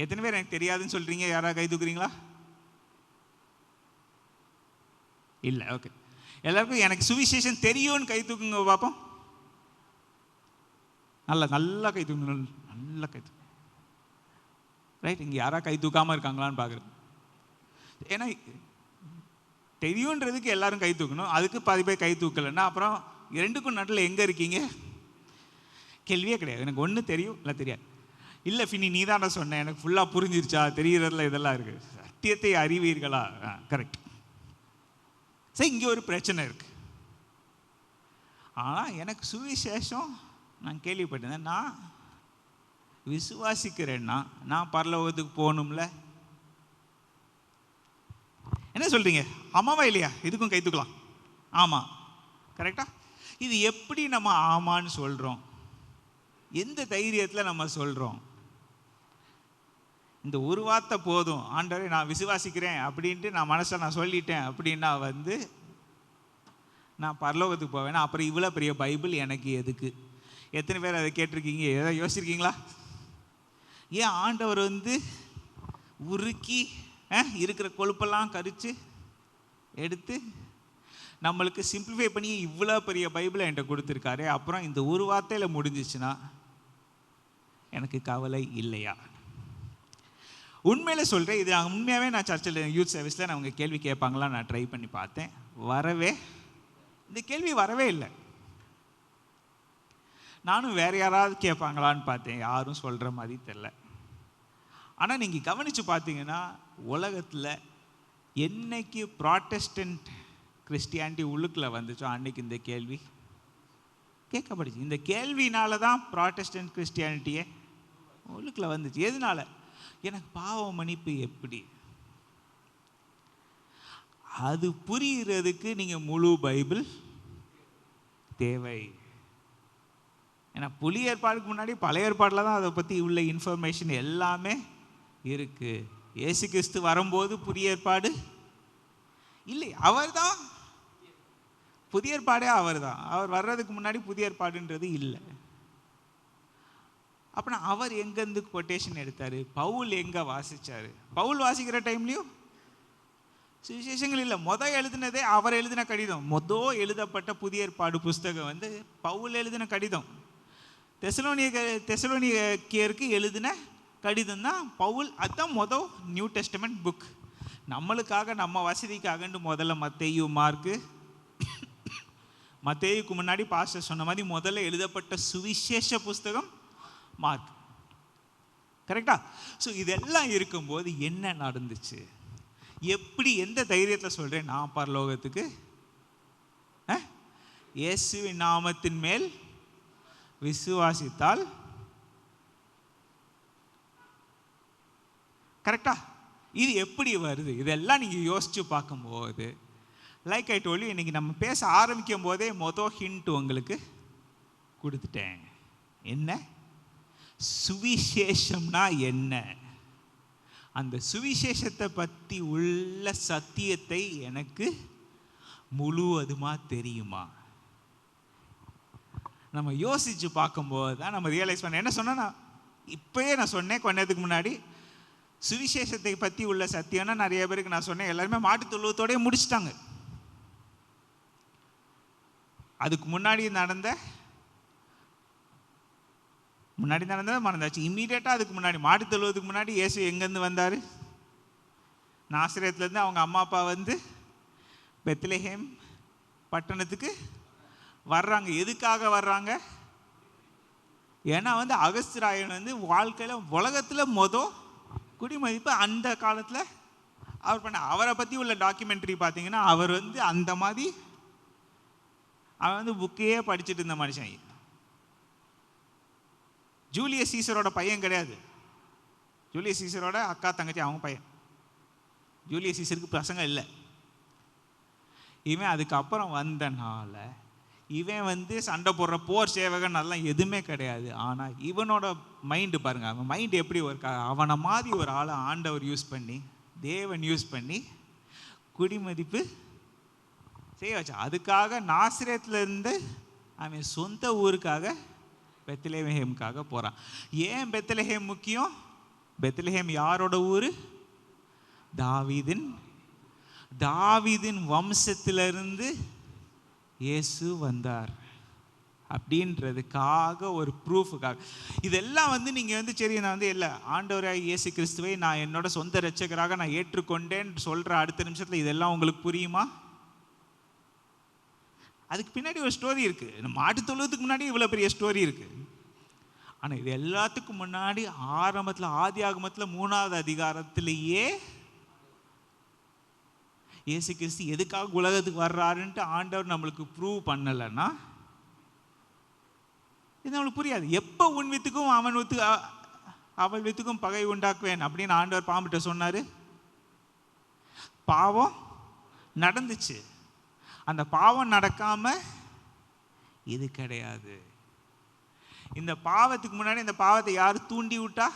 எத்தனை பேர் எனக்கு தெரியாதுன்னு சொல்கிறீங்க? யாராவது கை தூக்குறீங்களா? இல்லை. ஓகே, எல்லாருக்கும் எனக்கு சுவிசேஷம் தெரியும்னு கை தூக்குங்க பார்ப்போம். நல்லா கை தூக்குங்க, நல்லா கை தூக்கு. ரைட், இங்கே யாராவது கை தூக்காமல் இருக்காங்களான்னு பார்க்குறேன். ஏன்னா தெரியுன்றதுக்கு எல்லாரும் கை தூக்கணும், அதுக்கு பாதி பேர் கை தூக்கலைன்னா அப்புறம் ரெண்டுக்கும் நடுவில் எங்கே இருக்கீங்க? கேள்வியே கிடையாது. எனக்கு ஒன்று தெரியும், இல்லை தெரியாது. இல்லை ஃபினி, நீ தானே சொன்ன, எனக்கு ஃபுல்லாக புரிஞ்சிருச்சா? தெரிகிறதுல இதெல்லாம் இருக்குது. சத்தியத்தை அறிவீர்களா? கரெக்ட். சரி, இங்கே ஒரு பிரச்சனை இருக்குது. ஆனால் எனக்கு சுவிசேஷம் நான் கேள்விப்பட்டேன். நான் விசுவாசிக்கிறேன்னா நான் பரலோகத்துக்கு போகணும்ல. என்ன சொல்கிறீங்க? ஆமாவா இல்லையா? இதுக்கும் கை தூக்கலாம். ஆமாம், கரெக்டா? இது எப்படி நம்ம ஆமான்னு சொல்கிறோம்? எந்த தைரியத்தில் நம்ம சொல்கிறோம்? இந்த ஒரு வார்த்தை போதும், ஆண்டவரே நான் விசுவாசிக்கிறேன் அப்படின்ட்டு நான் மனசை நான் சொல்லிட்டேன் அப்படின்னா நான் பரலோகத்துக்கு போவேன்னா அப்புறம் இவ்வளோ பெரிய பைபிள் எனக்கு எதுக்கு? எத்தனை பேர் அதை கேட்டிருக்கீங்க? ஏதாவது யோசிச்சிருக்கீங்களா? ஏன் ஆண்டவர் உருக்கி இருக்கிற கொழுப்பெல்லாம் கரித்து எடுத்து நம்மளுக்கு சிம்பிளிஃபை பண்ணி இவ்வளோ பெரிய பைபிளை என்கிட்ட கொடுத்துருக்காரு, அப்புறம் இந்த ஒரு வார்த்தையில் முடிஞ்சிச்சுன்னா எனக்கு கவலை இல்லையா? உண்மையில சொல்கிறேன், இது உண்மையாகவே நான் சர்ச்சில் யூத் சர்வீஸில் நான் அவங்க கேள்வி கேட்பாங்களா நான் ட்ரை பண்ணி பார்த்தேன். இந்த கேள்வி வரவே இல்லை. நானும் வேறு யாராவது கேட்பாங்களான்னு பார்த்தேன், யாரும் சொல்கிற மாதிரி தெரில. ஆனால் நீங்கள் கவனித்து பார்த்தீங்கன்னா உலகத்தில் என்னைக்கு ப்ராட்டஸ்டன்ட் கிறிஸ்டியானிட்டி உள்ளுக்குள்ளே வந்துச்சோ அன்னைக்கு இந்த கேள்வி கேட்கப்படுச்சு. இந்த கேள்வினால தான் ப்ராட்டஸ்டன்ட் கிறிஸ்டியானிட்டியே உள்ளுக்குள்ளே வந்துச்சு. எதனால? எனக்கு பாவ மன்னிப்பு எப்படி? அது புரிகிறதுக்கு நீங்கள் முழு பைபிள் தேவை. ஏன்னா புதிய ஏற்பாடுக்கு முன்னாடி பழைய ஏற்பாடில் தான் அதை பற்றி உள்ள இன்ஃபர்மேஷன் எல்லாமே இருக்குது. இயேசு கிறிஸ்து வரும்போது புதிய ஏற்பாடு இல்லை, அவர் தான் புதிய ஏற்பாடே. அவர் தான். அவர் வர்றதுக்கு முன்னாடி புதிய ஏற்பாடுன்றது இல்லை. அப்படின்னா அவர் எங்கேருந்து கொட்டேஷன் எடுத்தார்? பவுல் எங்கே வாசித்தார்? பவுல் வாசிக்கிற டைம்லையும் சுவிசேஷங்கள் இல்லை. எழுதினதே அவர் எழுதின கடிதம். எழுதப்பட்ட புதிய ஏற்பாடு புஸ்தகம் பவுல் எழுதின கடிதம். தெசலோனிக்கேயருக்கு எழுதின கடிதம் தான் பவுல். அதுதான் நியூ டெஸ்டமெண்ட் புக். நம்மளுக்காக நம்ம வசதிக்காகண்டு முதல்ல மத்தேயுக்கு முன்னாடி பாஸ்டர் சொன்ன மாதிரி முதல்ல எழுதப்பட்ட சுவிசேஷ புஸ்தகம் மார்க். கரெக்டா? ஸோ இதெல்லாம் இருக்கும்போது என்ன நடந்துச்சு? எப்படி, எந்த தைரியத்தில் சொல்கிறேன் நான் பரலோகத்துக்கு இயேசுவின் நாமத்தின் மேல் விசுவாசித்தால்? கரெக்டா? இது எப்படி வருது? இதெல்லாம் நீங்கள் யோசித்து பார்க்கும்போது லைக் ஐ டோல்ட் யூ, இன்னைக்கு நம்ம பேச ஆரம்பிக்கும் போதே ஹிண்ட் உங்களுக்கு கொடுத்துட்டேன். என்ன சுவிசேஷம்னா என்ன? அந்த சுவிசேஷத்தை பற்றி உள்ள சத்தியத்தை எனக்கு முழுவதுமாக தெரியுமா? நம்ம யோசித்து பார்க்கும்போது தான் நம்ம ரியலைஸ் பண்ண. என்ன சொன்னா, இப்போயே நான் சொன்னேன் கொஞ்ச நேரத்துக்கு முன்னாடி, சுவிசேஷத்தை பற்றி உள்ள சத்தியம்னா நிறைய பேருக்கு நான் சொன்னேன், எல்லாருமே மாட்டு தொழுவத்தோடய முடிச்சிட்டாங்க. அதுக்கு முன்னாடி நடந்தது மறந்தாச்சு. இம்மீடியட்டாக அதுக்கு முன்னாடி மாட்டு தொழுவதுக்கு முன்னாடி இயேசு எங்கேருந்து வந்தார்? நாசரேத்துலேருந்து அவங்க அம்மா அப்பா வந்து பெத்லெஹேம் பட்டணத்துக்கு வர்றாங்க. எதுக்காக வர்றாங்க? ஏன்னா வந்து அகஸ்திராயன் வந்து வாழ்க்கையில் உலகத்தில் குடிமதிப்பு அந்த காலத்தில் அவர் பண்ண. அவரை பற்றி உள்ள டாக்குமெண்ட்ரி பார்த்தீங்கன்னா அவர் வந்து அந்த மாதிரி அவன் வந்து புக்கையே படிச்சுட்டு இருந்த மனுஷன். ஜூலியஸ் சீசரோட பையன் கிடையாது, ஜூலியஸ் சீசரோட அக்கா தங்கச்சி அவங்க பையன். ஜூலியஸ் சீசருக்கு பசங்க இல்லை. இவன் அதுக்கப்புறம் வந்தனால இவன் வந்து சண்டை போடுற போர் சேவகன் அதெல்லாம் எதுவுமே கிடையாது. ஆனால் இவனோட மைண்டு பாருங்க, அவன் மைண்டு எப்படி ஒர்க் ஆகும். அவனை மாதிரி ஒரு ஆளை ஆண்டவர் யூஸ் பண்ணி, தேவன் யூஸ் பண்ணி குடிமதிப்பு செய்ய வச்சா. அதுக்காக நாசரேத்துல இருந்து அவன் சொந்த ஊருக்காக பெத்லெஹேமுக்காக போகிறான். ஏன் பெத்லெஹேம் முக்கியம்? பெத்லெஹேம் யாரோட ஊர்? தாவீதின் வம்சத்திலிருந்து இயேசு வந்தார் அப்படின்றதுக்காக, ஒரு ப்ரூஃபுக்காக. இதெல்லாம் வந்து நீங்கள் வந்து சரி நான் வந்து இல்லை ஆண்டவராக இயேசு கிறிஸ்துவை நான் என்னோட சொந்த இரட்சகராக நான் ஏற்றுக்கொண்டேன்னு சொல்கிற அடுத்த நிமிஷத்தில் இதெல்லாம் உங்களுக்கு புரியுமா? அதுக்கு பின்னாடி ஒரு ஸ்டோரி இருக்குது. மாட்டு தொழுவதுக்கு முன்னாடி இவ்வளோ பெரிய ஸ்டோரி இருக்குது. ஆனால் இது எல்லாத்துக்கும் முன்னாடி ஆரம்பத்தில் ஆதியாகமத்தில் 3வது அதிகாரத்திலேயே இயேசு கிறிஸ்து எதுக்காக உலகத்துக்கு வர்றாருன்ட்டு ஆண்டவர் நம்மளுக்கு ப்ரூவ் பண்ணலைன்னா இது நம்மளுக்கு புரியாது. எப்போ உன் வித்துக்கும் அவள் வித்துக்கும் பகை உண்டாக்குவேன் அப்படின்னு ஆண்டவர் பாம்பிட்ட சொன்னார். பாவம் நடந்துச்சு. அந்த பாவம் நடக்காம இது கிடையாது. இந்த பாவத்துக்கு முன்னாடி இந்த பாவத்தை யார் தூண்டி விட்டா?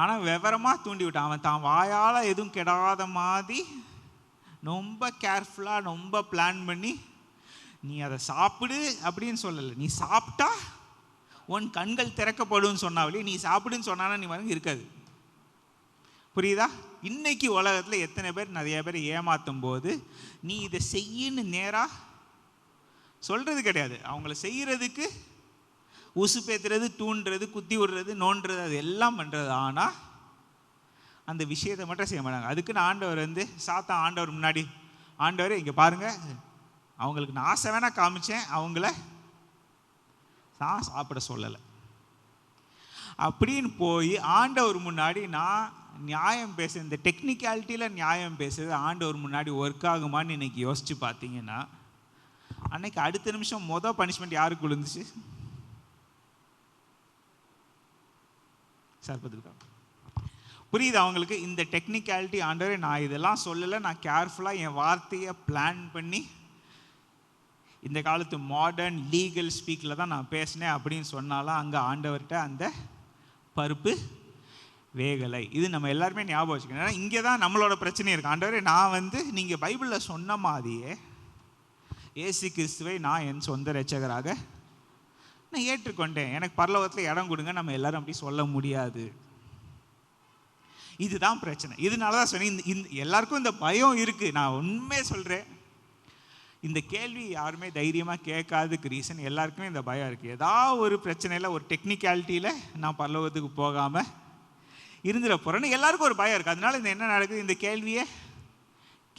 ஆனால் விவரமாக தூண்டி விட்டான். அவன் தான் வாயால் எதுவும் கெடாத மாதிரி ரொம்ப கேர்ஃபுல்லாக ரொம்ப பிளான் பண்ணி, நீ அதை சாப்பிடு அப்படின்னு சொல்லலை, நீ சாப்பிட்டா உன் கண்கள் திறக்கப்படும் சொன்னாவளே, நீ சாப்பிடுன்னு சொன்னானா நீ வந்து இருக்காது. புரியுதா? இன்னைக்கு உலகத்தில் எத்தனை பேர் நிறைய பேர் ஏமாற்றும் போது நீ இதை செய்யின்னு நேராக சொல்கிறது கிடையாது. அவங்கள செய்கிறதுக்கு உசுப்பேத்துறது, தூண்டுறது, குத்தி விடுறது, நோண்டுறது, அது எல்லாம் பண்ணுறது. ஆனால் அந்த விஷயத்தை மட்டும் செய்ய மாட்டாங்க. அதுக்குன்னு ஆண்டவர் வந்து சாத்தான் ஆண்டவர் முன்னாடி, ஆண்டவர் இங்கே பாருங்கள், அவங்களுக்கு நான் ஆசை வேணா காமிச்சேன், அவங்கள நான் சாப்பிட சொல்லலை அப்படின்னு போய் ஆண்டவர் முன்னாடி நான் நியாயம் பேச, இந்த டெக்னிக்காலிட்டியில் நியாயம் பேசுறது ஆண்டவர் முன்னாடி ஒர்க் ஆகுமான்னு இன்னைக்கு யோசிச்சு பார்த்தீங்கன்னா, அன்னைக்கு அடுத்த நிமிஷம் பனிஷ்மெண்ட் யாருக்கு விழுந்துச்சு? சர்ப்பத்துக்கு. புரியுது அவங்களுக்கு? இந்த டெக்னிக்காலிட்டி ஆண்டவரே நான் இதெல்லாம் சொல்லலை, நான் கேர்ஃபுல்லாக என் வார்த்தையை பிளான் பண்ணி இந்த காலத்து மாடர்ன் லீகல் ஸ்பீக்கில் தான் நான் பேசினேன் அப்படின்னு சொன்னாலும் அங்கே ஆண்டவர்கிட்ட அந்த பருப்பு வேகலை. இது நம்ம எல்லாருமே ஞாபகம் வச்சுக்கணும். ஏன்னா இங்கே தான் நம்மளோட பிரச்சனை இருக்குது. ஆண்டவரே நான் வந்து நீங்கள் பைபிளில் சொன்ன மாதிரியே இயேசு கிறிஸ்துவை நான் என் சொந்த இரட்சகராக நான் ஏற்றுக்கொண்டேன், எனக்கு பரலோகத்தில் இடம் கொடுங்க, நம்ம எல்லாரும் அப்படி சொல்ல முடியாது. இதுதான் பிரச்சனை. இதனால தான் சொன்னேன், இந்த எல்லாருக்கும் இந்த பயம் இருக்குது. நான் உண்மையே சொல்கிறேன், இந்த கேள்வி யாருமே தைரியமாக கேட்காதுக்கு ரீசன் எல்லாருக்குமே இந்த பயம் இருக்குது. ஏதாவது ஒரு பிரச்சனையில் ஒரு டெக்னிக்காலிட்டியில் நான் பரலோகத்துக்கு போகாமல் இருந்துட போகிறேன்னு எல்லாருக்கும் ஒரு பயம் இருக்குது. அதனால இந்த என்ன நடக்குது, இந்த கேள்வியை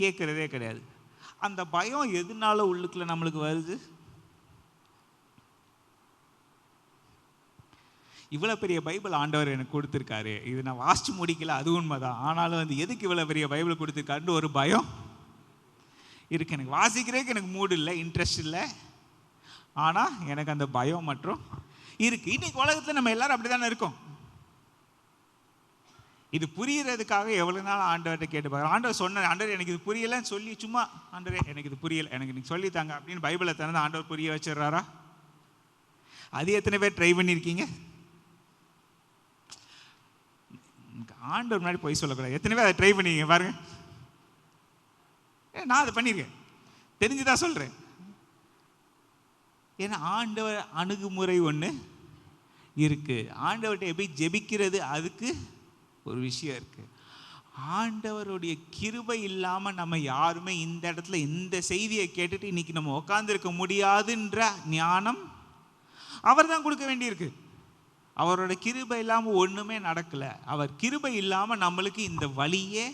கேட்குறதே கிடையாது. அந்த பயம் எதுனால உள்ளுக்குள்ள நம்மளுக்கு வருது? இவ்வளோ பெரிய பைபிள் ஆண்டவர் எனக்கு கொடுத்துருக்காரு, இது நான் வாசித்து முடிக்கல, அது உண்மைதான். ஆனாலும் வந்து எதுக்கு இவ்வளோ பெரிய பைபிள் கொடுத்துருக்காருன்னு ஒரு பயம் இருக்குது. எனக்கு வாசிக்கிறதுக்கு எனக்கு மூடு இல்லை, இன்ட்ரெஸ்ட் இல்லை, ஆனால் எனக்கு அந்த பயம் மற்றும் இருக்குது. இன்னைக்கு உலகத்தில் நம்ம எல்லாரும் அப்படி தானே இருக்கோம். இது புரியறதுக்காக எவ்வளோ நாள் ஆண்டவர்கிட்ட கேட்டுப்பாங்க. ஆண்டவர் சொன்ன, ஆண்டவர் எனக்கு இது புரியலைன்னு சொல்லி சும்மா ஆண்டவரே எனக்கு இது புரியலை, எனக்கு நீங்கள் சொல்லித்தாங்க அப்படின்னு பைபிளை திறந்து ஆண்டவர் புரிய வச்சிடறாரா? அது எத்தனை பேர் ட்ரை பண்ணியிருக்கீங்க? ஆண்டவர் முன்னாடி போய் சொல்லக்கூடாது. எத்தனை பேர் அதை ட்ரை பண்ணிருக்கீங்க பாருங்க. நான் அதை பண்ணியிருக்கேன், தெரிஞ்சுதான் சொல்கிறேன். ஏன்னா ஆண்டவர் அணுகுமுறை ஒன்று, இருக்கு. ஆண்டவர்கிட்ட எப்படி ஜெபிக்கிறது அதுக்கு ஒரு விஷயம் இருக்கு. ஆண்டவருடைய கிருபை இல்லாமல் நம்ம யாருமே இந்த இடத்துல இந்த செய்தியை கேட்டுட்டு இன்னைக்கு நம்ம உட்காந்துருக்க முடியாதுன்ற ஞானம் அவர் தான் கொடுக்க வேண்டியிருக்கு. அவரோட கிருபை இல்லாமல் ஒன்றுமே நடக்கலை. அவர் கிருபை இல்லாமல் நம்மளுக்கு இந்த வழியே,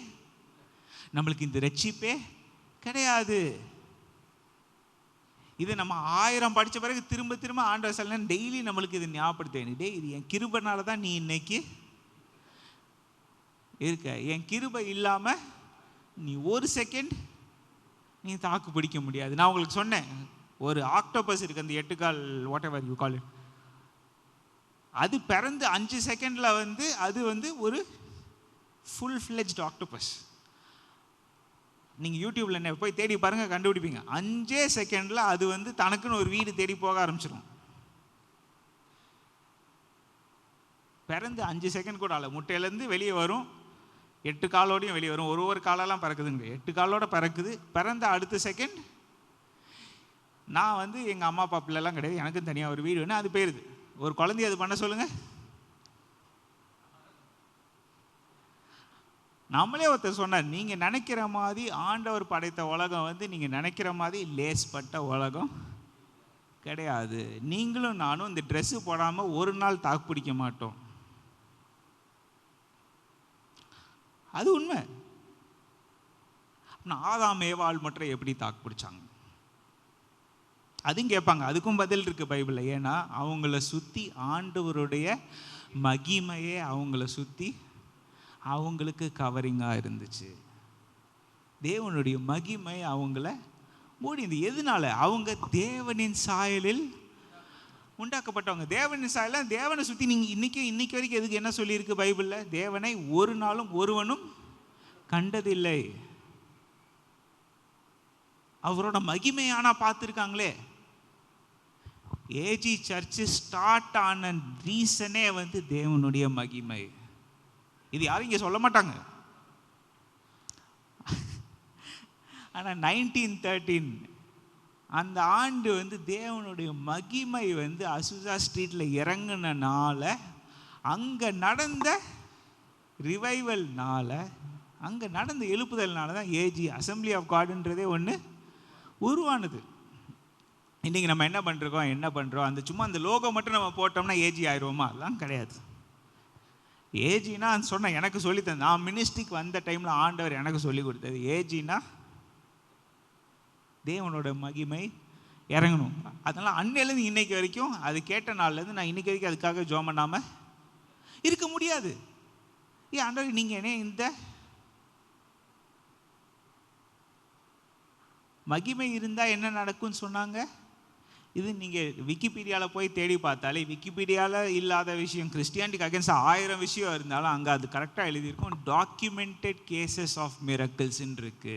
நம்மளுக்கு இந்த ரட்சிப்பே கிடையாது. இது நம்ம 1000 படித்த பிறகு திரும்ப திரும்ப ஆண்டவர் சொல்ல டெய்லி நம்மளுக்கு இது ஞாபகப்படுத்த வேண்டியது. இது என் கிருபைனால தான் நீ இன்னைக்கு இருக்க. என் கிருபை இல்லாமல் நீ ஒரு செகண்ட் நீ தாக்கு பிடிக்க முடியாது. நான் உங்களுக்கு சொன்னேன், ஒரு ஆக்டோபஸ் இருக்கு, அந்த 8 கால் whatever you call it, அது பிறந்து 5 செகண்டில் அது ஒரு ஃபுல் ஃப்ளெஜ்ட் ஆக்டோபஸ். நீங்கள் யூடியூப்ல என்ன போய் தேடி பாருங்க, கண்டுபிடிப்பீங்க. 5 செகண்டில் அது தனக்குன்னு ஒரு வீடு தேடி போக ஆரம்பிச்சிடும். பிறந்து 5 செகண்ட் கூட ஆகல, முட்டையிலேருந்து வெளியே வரும், 8 காலோடையும் வெளியே வரும். ஒரு காலெல்லாம் பறக்குதுங்க, 8 காலோட பறக்குது. பிறந்த அடுத்த செகண்ட் நான் எங்கள் அம்மா அப்பா பிள்ளைலாம் கிடையாது, எனக்கும் தனியாக ஒரு வீடு வேணும், அது போயிருது. ஒரு குழந்தைய அது பண்ண சொல்லுங்க. நம்மளே ஒருத்தர் சொன்னார், நீங்கள் நினைக்கிற மாதிரி ஆண்டவர் படைத்த உலகம் நீங்கள் நினைக்கிற மாதிரி லேஸ்பட்ட உலகம் கிடையாது. நீங்களும் நானும் இந்த ட்ரெஸ்ஸு போடாமல் ஒரு நாள் தாக்கு பிடிக்க மாட்டோம். அது உண்மை. ஆதாம் ஏவாள் மட்டும் எப்படி தாக்கு பிடிச்சாங்க அதுவும் கேட்பாங்க. அதுக்கும் பதில் இருக்கு பைபிளில். ஏன்னா அவங்கள சுற்றி ஆண்டவருடைய மகிமையே அவங்கள சுற்றி அவங்களுக்கு கவரிங்காக இருந்துச்சு. தேவனுடைய மகிமை அவங்கள மூடிது. எதனால? அவங்க தேவனின் சாயலில் உண்டாக்கப்பட்டவங்க. தேவனின் சாயலில் தேவனை சுற்றி நீங்கள் இன்னைக்கு வரைக்கும் எதுக்கு என்ன சொல்லியிருக்கு பைபிளில்? தேவனை ஒரு நாளும் ஒருவனும் கண்டதில்லை. அவரோட மகிமையான பார்த்துருக்காங்களே. ஏஜி சர்ச்சு ஸ்டார்ட் ஆன ரீசனே தேவனுடைய மகிமை. இது யாரும் இங்கே சொல்ல மாட்டாங்க. ஆனால் 1913 அந்த ஆண்டு தேவனுடைய மகிமை அசுசா ஸ்ட்ரீட்டில் இறங்குனால, அங்கே நடந்த ரிவைவல்னால, அங்கே நடந்த எழுப்புதல்னால தான் ஏஜி அசம்பிளி ஆஃப் காடுன்றதே ஒன்று உருவானது. இன்றைக்கி நம்ம என்ன பண்ணுறோம், அந்த சும்மா அந்த லோகோ மட்டும் நம்ம போட்டோம்னா ஏஜி ஆயிடுவோமா? அதெல்லாம் கிடையாது. ஏஜினா சொன்ன எனக்கு சொல்லித்தந்தேன். நான் மினிஸ்ட்ரிக்கு வந்த டைமில் ஆண்டவர் எனக்கு சொல்லி கொடுத்தது ஏஜினா தேவனோட மகிமை இறங்கணும். அதனால் அன்னையிலேருந்து இன்னைக்கு வரைக்கும் அது கேட்ட நாள்லேருந்து நான் இன்னைக்கு வரைக்கும் அதுக்காக ஜெபம் பண்ணாமல் இருக்க முடியாது. ஏன் ஆண்டவர் நீங்கள் என்ன இந்த மகிமை இருந்தால் என்ன நடக்கும்னு சொன்னாங்க? இது நீங்கள் விக்கிபீடியாவில் போய் தேடி பார்த்தாலே விக்கிபீடியாவில் இல்லாத விஷயம், கிறிஸ்டியானிட்டிக்கு அகேன்ஸ்ட் 1000 விஷயம் இருந்தாலும் அங்கே அது கரெக்டாக எழுதியிருக்கும். டாக்குமெண்டட் கேசஸ் ஆஃப் மிரக்கிள்ஸ்ன்னு இருக்கு.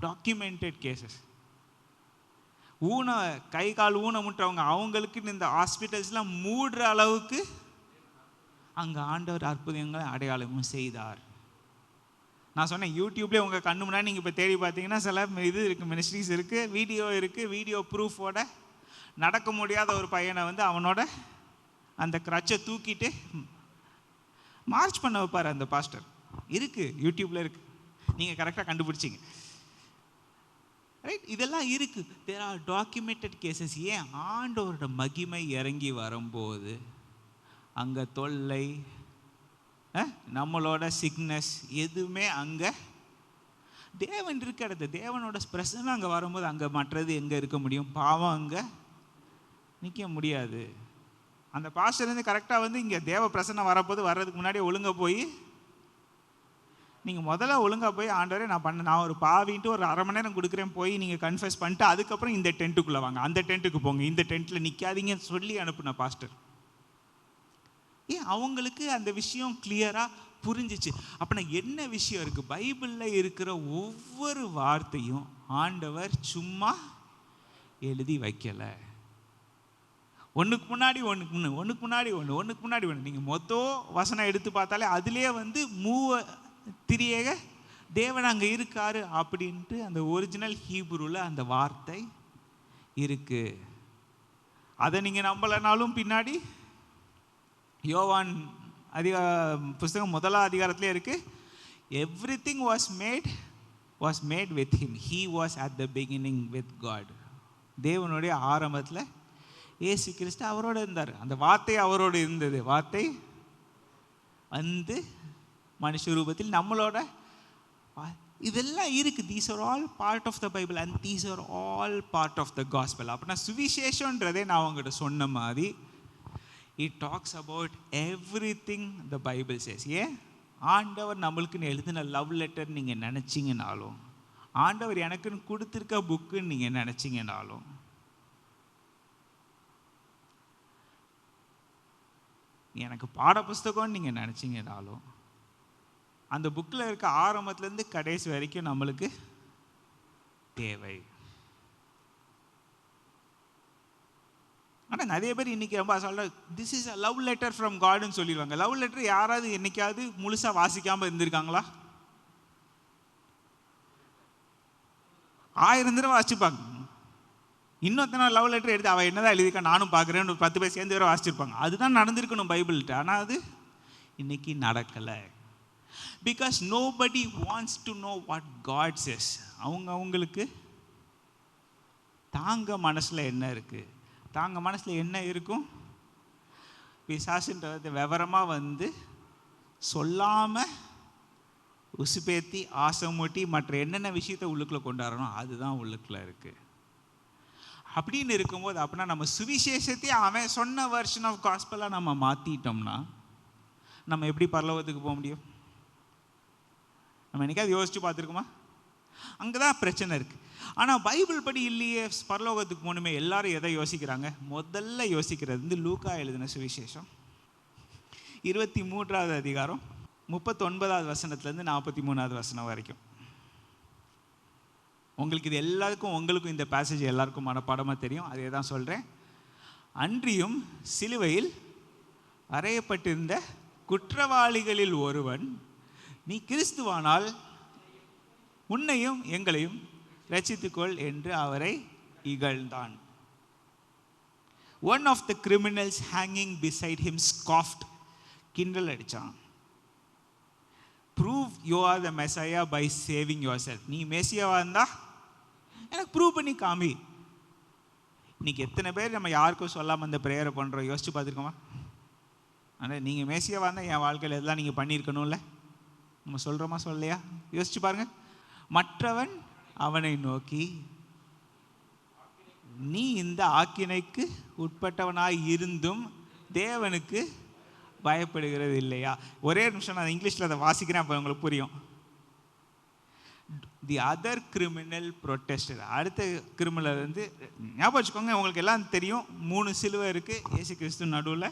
Documented cases. கை கால் ஊனமுற்றவங்க அவங்களுக்குன்னு இந்த ஹாஸ்பிட்டல்ஸ்லாம் மூடுற அளவுக்கு அங்கே ஆண்டவர் அற்புதங்களை அடையாளமும் செய்தார். நான் சொன்னேன், யூடியூப்லேயே உங்கள் கண்ணு முன்னாடி நீங்கள் இப்போ தேடி பார்த்தீங்கன்னா சில இது இருக்குது, மினிஸ்ட்ரிஸ் இருக்குது, வீடியோ இருக்குது. வீடியோ ப்ரூஃபோட நடக்க முடியாத ஒரு பையனை அவனோட அந்த கிரச்சை தூக்கிட்டு மார்ச் பண்ண வைப்பார் அந்த பாஸ்டர். இருக்குது, யூடியூப்பில் இருக்குது, நீங்கள் கரெக்டாக கண்டுபிடிச்சிங்க. ரைட், இதெல்லாம் இருக்குது. There are documented cases. ஏன்? ஆண்டவரோட மகிமை இறங்கி வரும்போது அங்கே தொல்லை, நம்மளோட சிக்னஸ் எதுவுமே அங்கே தேவன் இருக்க இடத்து, தேவனோட பிரசன்னம் அங்கே வரும்போது அங்கே மற்றது எங்கே இருக்க முடியும்? பாவம் அங்கே நிற்க முடியாது. அந்த பாஸ்டர் கரெக்டாக இங்கே தேவ பிரசன்னம் வர்றதுக்கு முன்னாடியே ஒழுங்காக போய் நீங்கள் முதல்ல ஒழுங்காக போய் ஆண்டவரே நான் ஒரு பாவின்ட்டு ஒரு 1/2 மணி நேரம் கொடுக்குறேன், போய் நீங்கள் கன்ஃபெஸ் பண்ணிட்டு அதுக்கப்புறம் இந்த டென்ட்டுக்குள்ளே வாங்க, அந்த டென்ட்டுக்கு போங்க, இந்த டென்ட்டில் நிற்காதீங்கன்னு சொல்லி அனுப்புன பாஸ்டர். ஏன்? அவங்களுக்கு அந்த விஷயம் கிளியராக புரிஞ்சிச்சு. அப்படின்னா என்ன விஷயம் இருக்குது? பைபிளில் இருக்கிற ஒவ்வொரு வார்த்தையும் ஆண்டவர் சும்மா எழுதி வைக்கலை. ஒன்றுக்கு முன்னாடி ஒன்று. நீங்கள் மொத்தம் வசனம் எடுத்து பார்த்தாலே அதுலேயே திரியேக தேவன் அங்கே இருக்காரு அப்படின்ட்டு அந்த ஒரிஜினல் ஹீப்ரூவில் அந்த வார்த்தை இருக்குது. அதை நீங்கள் நம்பலைனாலும் பின்னாடி யோவான் புஸ்தகம் முதலாம் அதிகாரத்திலே இருக்கு, everything was made with him, he was at the beginning with God. தேவனுடைய ஆரம்பத்தில் இயேசு கிறிஸ்து அவரோடு இருந்தார். அந்த வார்த்தை அவரோடு இருந்தது. வார்த்தை வந்து மனுஷ ரூபத்தில் நம்மளோட, இதெல்லாம் இருக்கு. These are all part of the Bible and these are all part of the gospel. அப்படின்னா சுவிசேஷன்றதே நான் அவங்ககிட்ட சொன்ன மாதிரி it talks about everything the Bible says. ஏன் ஆண்டவர் நம்மளுக்குன்னு எழுதின லவ் லெட்டர் நீங்கள் நினச்சிங்கனாலும், ஆண்டவர் எனக்குன்னு கொடுத்துருக்க புக்குன்னு நீங்கள் நினச்சிங்கனாலும், எனக்கு பாட புஸ்தகம்னு நீங்கள் நினச்சிங்கனாலும், அந்த புக்கில் இருக்க ஆரம்பத்துலேருந்து கடைசி வரைக்கும் நம்மளுக்கு தேவை. ஆனால் நிறைய பேர் இன்றைக்கி ரொம்ப சொல்ல this is a love letter from காட்னு சொல்லிடுவாங்க. லவ் லெட்டர் யாராவது என்னைக்காவது முழுசாக வாசிக்காமல் இருந்திருக்காங்களா? 1000 தடவை வாசிச்சுப்பாங்க. இன்னொருத்தன லவ் லெட்டர் எடுத்து அவள் என்னதான் எழுதியிருக்கா நானும் பார்க்குறேன்னு ஒரு 10 பேர் சேர்ந்து வேறு வாசிச்சிருப்பாங்க. அதுதான் நடந்திருக்கணும் பைபிள்கிட்ட. ஆனால் அது இன்னைக்கு நடக்கலை. Because nobody wants to know what God says. அவங்களுக்கு தாங்க மனசில் என்ன இருக்குது, தாங்க மனசில் என்ன இருக்கும், பிசாசுன்றதை விவரமாக வந்து சொல்லாமல் உசுப்பேத்தி ஆசை மூட்டி மற்ற என்னென்ன விஷயத்தை உள்ளுக்குள்ளே கொண்டாடணும் அதுதான் உள்ளுக்குள்ளே இருக்குது. அப்படின்னு இருக்கும்போது அப்படின்னா நம்ம சுவிசேஷத்தை அவன் சொன்ன வெர்ஷன் ஆஃப் காஸ்பலாக நம்ம மாற்றிட்டோம்னா நம்ம எப்படி பரலோகத்துக்கு போக முடியும்? நம்ம என்னைக்காவது யோசிச்சு பார்த்துருக்கோமா? அங்கே தான் பிரச்சனை இருக்குது. ஆனால் பைபிள் படி இல்லையே பரலோகத்துக்கு போகணுமே. எல்லாரும் எதை யோசிக்கிறாங்க? முதல்ல யோசிக்கிறது வந்து லூக்கா எழுதின சுவிசேஷம் 23வது அதிகாரம் 39வது வசனத்துலேருந்து 43வது வசனம் வரைக்கும். உங்களுக்கு இது எல்லாருக்கும் உங்களுக்கும் இந்த பேசேஜ் எல்லாருக்கும் மனப்பாடமாக தெரியும். அதே தான் சொல்கிறேன். அன்றியும் சிலுவையில் அறையப்பட்டிருந்த குற்றவாளிகளில் ஒருவன், நீ கிறிஸ்துவானால் உன்னையும் எங்களையும் ரட்சித்துக்கொள் என்று அவரை இகழ்ந்தான். One of the criminals hanging beside him scoffed. கிண்டல் அடித்தான். Prove you are the Messiah by saving yourself. நீ மேசியாவா இருந்தா எனக்கு ப்ரூவ் பண்ணி காமி. இன்னைக்கு எத்தனை பேர் நம்ம யாருக்கும் சொல்லாமல் அந்த ப்ரேயரை பண்ணுறோம் யோசிச்சு பார்த்துருக்கோமா? ஆனால் நீங்கள் மேசியாவா இருந்தால் என் வாழ்க்கையில் எல்லாம் நீங்கள் பண்ணியிருக்கணும்ல. நம்ம சொல்கிறோமா சொல்லலையா? யோசிச்சு பாருங்கள். மற்றவன் அவனை நோக்கி, நீ இந்த ஆக்கினைக்கு உட்பட்டவனாய் இருந்தும் தேவனுக்கு பயப்படுகிறது இல்லையா? ஒரே நிமிஷம் நான் இங்கிலீஷில் அதை வாசிக்கிறேன், அப்போ உங்களுக்கு புரியும். The other criminal protested. அடுத்த கிரிமினல் வந்து ஞாபகம் வச்சுக்கோங்க, உங்களுக்கு எல்லாம் தெரியும். 3 சிலுவை இருக்குது. இயேசு கிறிஸ்து நடுவில்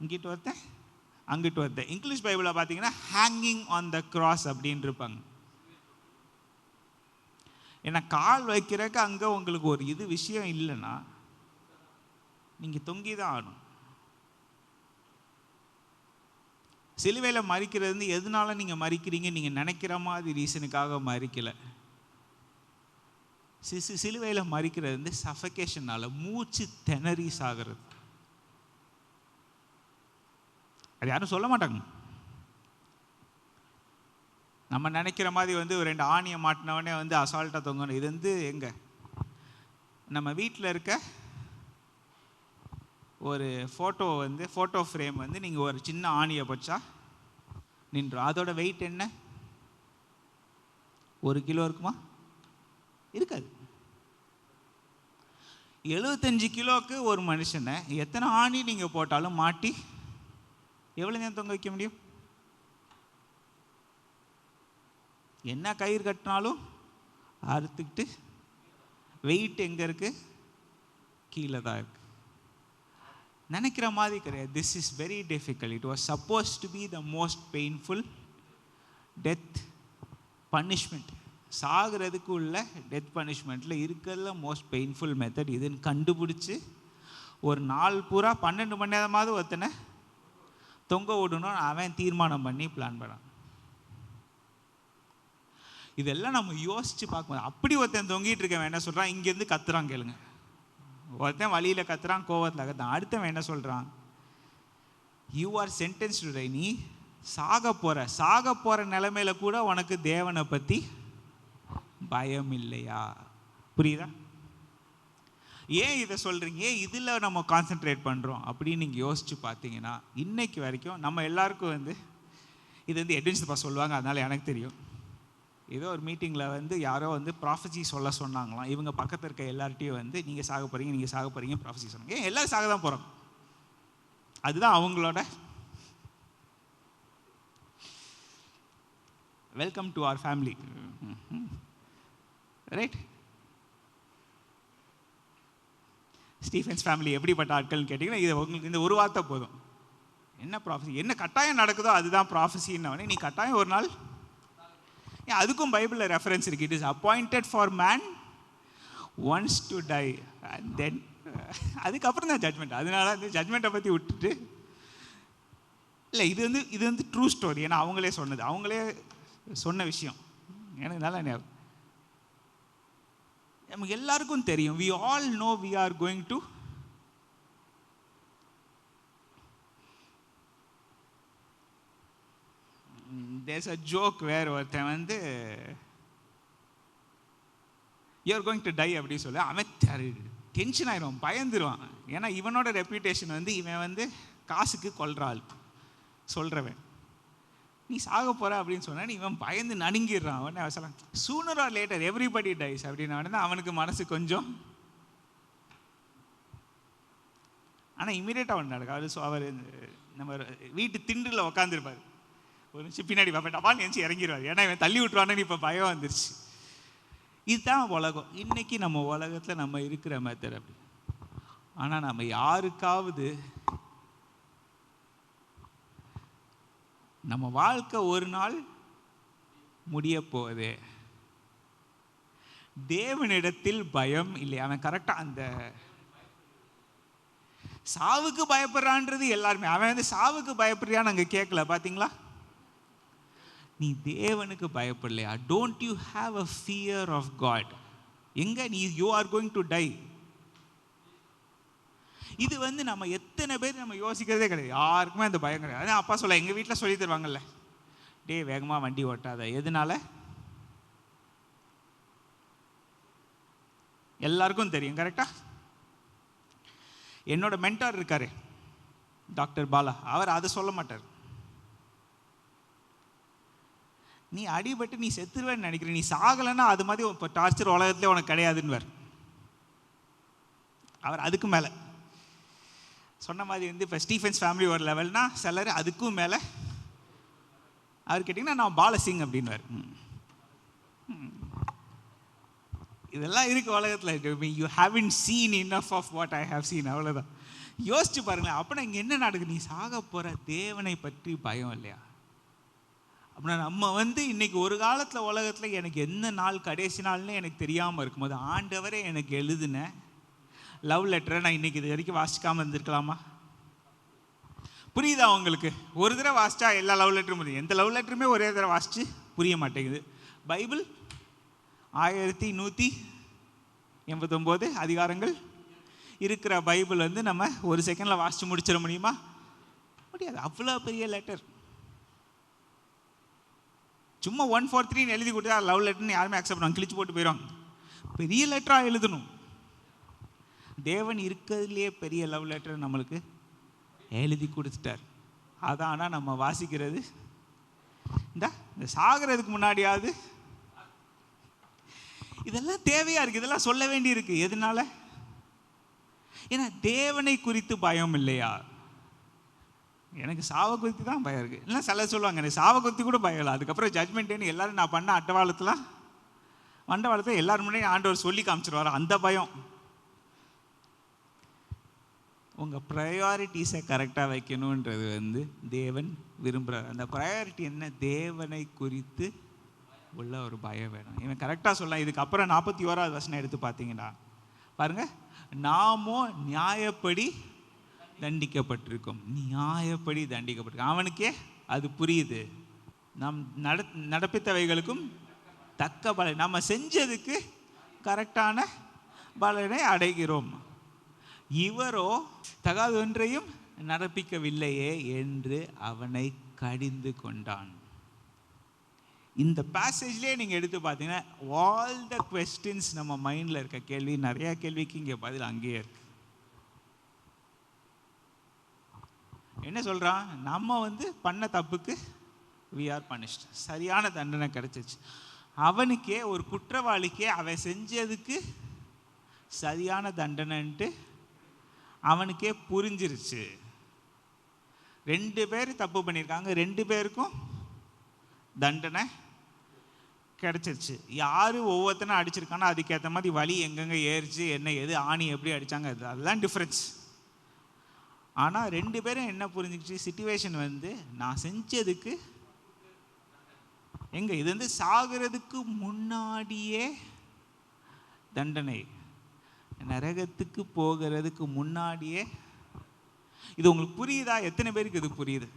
இங்கிட்டு ஒருத்தன் அங்கிட்டு ஒருத்தன். இங்கிலீஷ் பைபிளில் பார்த்தீங்கன்னா ஹேங்கிங் ஆன் த கிராஸ் அப்படின்னு இருப்பாங்க. ஏன்னா கால் வைக்கிறக்கு அங்கே உங்களுக்கு ஒரு இது விஷயம் இல்லைன்னா நீங்கள் தொங்கி தான் ஆகணும். சிலுவையில் மறிக்கிறது வந்து எதனால நீங்கள் மறிக்கிறீங்க நீங்கள் நினைக்கிற மாதிரி ரீசனுக்காக மறிக்கலை. சிலுவையில் மறிக்கிறது வந்து சஃபகேஷனால், மூச்சு திணறி சாகிறது. அது யாரும் சொல்ல மாட்டாங்க. நம்ம நினைக்கிற மாதிரி வந்து ஒரு 2 ஆணியை மாட்டினவனே வந்து அசால்ட்டாக தொங்கணும். இது வந்து எங்கே நம்ம வீட்டில் இருக்க ஒரு ஃபோட்டோ ஃப்ரேம் வந்து நீங்கள் ஒரு சின்ன ஆணியை வச்சா நின்றோம். அதோட வெயிட் என்ன? 1 கிலோ இருக்குமா? இருக்காது. 75 கிலோவுக்கு ஒரு மனுஷனை எத்தனை ஆணி நீங்கள் போட்டாலும் மாட்டி எவ்வளோ நேரம் தொங்க வைக்க முடியும்? என்ன கயிறு கட்டினாலும் அறுத்துக்கிட்டு வெயிட் எங்கே இருக்குது? கீழே தான் இருக்குது. நினைக்கிற மாதிரி கிடையாது. This is very difficult. It was suppose to be the most painful death punishment. சாகிறதுக்கு உள்ள டெத் பனிஷ்மெண்ட்டில் இருக்கிறதுல மோஸ்ட் பெயின்ஃபுல் மெத்தட் இதுன்னு கண்டுபிடிச்சி ஒரு நாள் பூரா 12 மணி நேரமாவது ஒருத்தனை தொங்க விடணும்னு அவன் தீர்மானம் பண்ணி பிளான் பண்ணான். இதெல்லாம் நம்ம யோசிச்சு பார்க்கணும். அப்படி ஒருத்தன் தொங்கிட்டு இருக்கவன் என்ன சொல்கிறான்? இங்கேருந்து கத்துறான். கேளுங்க. ஒருத்தன் வழியில் கத்துறான், கோவத்தில் கத்துறான். அடுத்தவன் என்ன சொல்கிறான்? You are sentence to tie. நீ சாக போகிற நிலைமையில கூட உனக்கு தேவனை பற்றி பயம் இல்லையா? புரியுதா? ஏன் இதை சொல்கிறீங்க, ஏன் இதில் நம்ம கான்சென்ட்ரேட் பண்ணுறோம் அப்படின்னு நீங்கள் யோசித்து பார்த்தீங்கன்னா, இன்னைக்கு வரைக்கும் நம்ம எல்லாருக்கும் இது எட்வின் சித்தப்பா சொல்லுவாங்க, அதனால் எனக்கு தெரியும். ஏதோ ஒரு மீட்டிங்கில் யாரோ ப்ராஃபஸி சொல்ல சொன்னாங்களாம். இவங்க பக்கத்தில் இருக்க எல்லார்ட்டையும் நீங்கள் சாக போகிறீங்க ப்ராஃபஸி சொன்னாங்க. ஏன் எல்லோரும் சாக தான் போகிறோம். அதுதான் அவங்களோட welcome to our family, right? Stephen's family எப்படிப்பட்ட ஆட்கள்னு கேட்டிங்கன்னா, இது உங்களுக்கு இந்த ஒரு வார்த்தை போதும். என்ன ப்ராஃபஸி, என்ன கட்டாயம் நடக்குதோ அதுதான் ப்ராஃபஸின்னு. நீ கட்டாயம் ஒரு நாள், அதுக்கும் பைபிளில் ரெஃபரன்ஸ் இருக்குது. It is appointed for man once to tie and then அதுக்கப்புறம் தான் ஜட்மெண்ட். அதனால அந்த ஜட்மெண்ட்டை பற்றி விட்டுட்டு இல்லை, இது ட்ரூ ஸ்டோரி. ஏன்னா அவங்களே சொன்னது, அவங்களே சொன்ன விஷயம். எனக்கு நல்லா ஞாபகம். நமக்கு எல்லாருக்கும் தெரியும், we all know we are going to there's a joke where ஒருத்தன் you are going to die அப்படி சொல்லி அவன் டென்ஷன் ஆயிடும், பயந்துருவான். ஏன்னா இவனோட ரெப்யூட்டேஷன் இவன் காசுக்கு கொல்றாள் சொல்கிறவன். நீ சாக போகிற அப்படின்னு சொன்னால் இவன் பயந்து நடுங்கிடுறான். அவனே அவசரம் sooner or later everybody dies அப்படின்னு அவனுக்கு மனசு கொஞ்சம், ஆனால் இமீடியட்டாக ஒன்று நடக்கும். அது அவர் நம்ம வீட்டு திண்டில் உட்காந்துருப்பார், ஒரு நிமிஷம் பின்னாடி டப்பான்னு நினச்சி இறங்கிடுவார். ஏன்னா இவன் தள்ளி விட்டுருவானு இப்போ பயம் வந்துருச்சு. இதுதான் உலகம். இன்றைக்கி நம்ம உலகத்தில் நம்ம இருக்கிற மெத்தட் அப்படி. ஆனால் நம்ம யாருக்காவது நம்ம வாழ்க்கை ஒரு நாள் முடிய போகுது, தேவனிடத்தில் பயம் இல்லை. அவன் கரெக்டாக அந்த சாவுக்கு பயப்படுறான்றது எல்லாருமே. அவன் சாவுக்கு பயப்படுறியான்னு அங்கே கேட்கல, பார்த்தீங்களா? நீ தேவனுக்கு பயப்படலையா? Don't you have a fear of God? எங்க நீ you are going to die. இது நம்ம எத்தனை பேர் நம்ம யோசிக்கிறதே கிடையாது. யாருக்குமே அந்த பயம் கிடையாது. அதான் அப்பா சொல்ல, எங்கள் வீட்டில் சொல்லி தருவாங்கல்ல, டே வேகமாக வண்டி ஓட்டாத. எதனால? எல்லாருக்கும் தெரியும், கரெக்டா? என்னோட மென்டார் இருக்காரு டாக்டர் பாலா, அவர் அதை சொல்ல மாட்டார். நீ அடிபட்டு நீ செத்துருவேன்னு நினைக்கிற, நீ சாகலைன்னா அது மாதிரி இப்போ டார்ச்சர் உலகத்திலே உனக்கு கிடையாதுன்னு அவர் அதுக்கு மேலே சொன்ன மாதிரி இப்போ ஸ்டீஃபன்ஸ் ஃபேமிலி ஒரு லெவல்னா சிலர் அதுக்கும் மேலே. அவர் கேட்டிங்கன்னா நான் பாலசிங் அப்படின்வார். இதெல்லாம் இருக்குது உலகத்தில். You haven't seen enough of what I have seen. அவ்வளோதான். யோசிச்சு பாருங்களேன். அப்படின்னா இங்கே என்ன நடக்குது? நீ சாக போகிற தேவனை பற்றி பயம் இல்லையா? அப்படின்னா நம்ம இன்னைக்கு ஒரு காலத்தில் உலகத்தில் எனக்கு என்ன நாள் கடைசி நாள்னு எனக்கு தெரியாமல் இருக்கும்போது ஆண்டவரே எனக்கு எழுதுன லவ் லெட்டரை நான் இன்னைக்கு இது வரைக்கும் வாசிக்காமல் இருந்திருக்கலாமா? புரியுதா உங்களுக்கு? ஒரு தடவை வாசிச்சா எல்லா லவ் லெட்டரும் புரியும். எந்த லவ் லெட்டருமே ஒரே தடவை வாசித்து புரிய மாட்டேங்குது. பைபிள் 1189 அதிகாரங்கள் இருக்கிற பைபிள் நம்ம ஒரு செகண்டில் வாசித்து முடிச்சிட முடியுமா? முடியாது. அவ்வளோ பெரிய லெட்டர். சும்மா 143 எழுதி கொடுத்தா லவ் லெட்டர்னு யாருமே அக்செப்ட் பண்ணுவாங்க, கிழிச்சு போட்டு போயிடுவாங்க. பெரிய லெட்டராக எழுதணும். தேவன் இருக்கிறதுலேயே பெரிய லவ் லெட்டர் நம்மளுக்கு எழுதி கொடுத்துட்டார். அதான் ஆனால் நம்ம வாசிக்கிறது இந்த சாகிறதுக்கு முன்னாடியாவது இதெல்லாம் தேவையாக இருக்குது, இதெல்லாம் சொல்ல வேண்டி இருக்கு. எதனால? ஏன்னா தேவனை குறித்து பயம் இல்லையா? எனக்கு சாவை குறித்து தான் பயம் இருக்குது. இல்லை சில சொல்லுவாங்க எனக்கு சாவை குறித்து கூட பயம் இல்லை, அதுக்கப்புறம் ஜட்மெண்ட்டுன்னு எல்லாரும் நான் பண்ண மண்டவாளத்தில் எல்லாரும் முன்னாடி ஆண்டவர் சொல்லி காமிச்சிருவார். அந்த பயம். உங்கள் ப்ரையாரிட்டிஸை கரெக்டாக வைக்கணுன்றது தேவன் விரும்புகிறார். அந்த ப்ரையாரிட்டி என்ன? தேவனை குறித்து உள்ள ஒரு பயம் வேணும். இவன் கரெக்டாக சொல்லலாம். இதுக்கப்புறம் 41வது வசனம் எடுத்து பார்த்தீங்கன்னா பாருங்கள், நாமோ நியாயப்படி தண்டிக்கப்பட்டிருக்கும். நியாயப்படி தண்டிக்கப்பட்டிருக்கும். அவனுக்கே அது புரியுது. நம் நடப்பித்தவைகளுக்கும் தக்க பலன், நம்ம செஞ்சதுக்கு கரெக்டான பலனை அடைகிறோம். இவரோ தகாத ஒன்றையும் நடப்பிக்கவில்லையே என்று அவனை கடிந்து கொண்டான். இந்த பேசேஜ்லேயே நீங்கள் எடுத்து பார்த்தீங்கன்னா ஆல் த கொஸ்டின்ஸ் நம்ம மைண்டில் இருக்க கேள்வி, நிறையா கேள்விக்கு இங்கே பதில் அங்கேயே இருக்கு. என்ன சொல்கிறான்? நம்ம பண்ண தப்புக்கு we are punished, சரியான தண்டனை கிடைச்சிச்சு. அவனுக்கே, ஒரு குற்றவாளிக்கே அவன் செஞ்சதுக்கு சரியான தண்டனைன்ட்டு அவனுக்கே புரிஞ்சிருச்சு. 2 பேர் தப்பு பண்ணியிருக்காங்க, 2 பேருக்கும் தண்டனை கிடச்சிருச்சு. யார் ஒவ்வொருத்தனும் அடிச்சிருக்கானோ அதுக்கேற்ற மாதிரி வலி எங்கெங்கே ஏறிச்சு, என்ன எது ஆணி எப்படி அடித்தாங்க, அதுதான் டிஃப்ரென்ஸ். ஆனால் 2 பேரும் என்ன புரிஞ்சிச்சு? சிச்சுவேஷன் நான் செஞ்சதுக்கு இது சாகிறதுக்கு முன்னாடியே தண்டனை, நரகத்துக்கு போகிறதுக்கு முன்னாடியே. இது உங்களுக்கு புரியுதா? எத்தனை பேருக்கு இது புரியுது?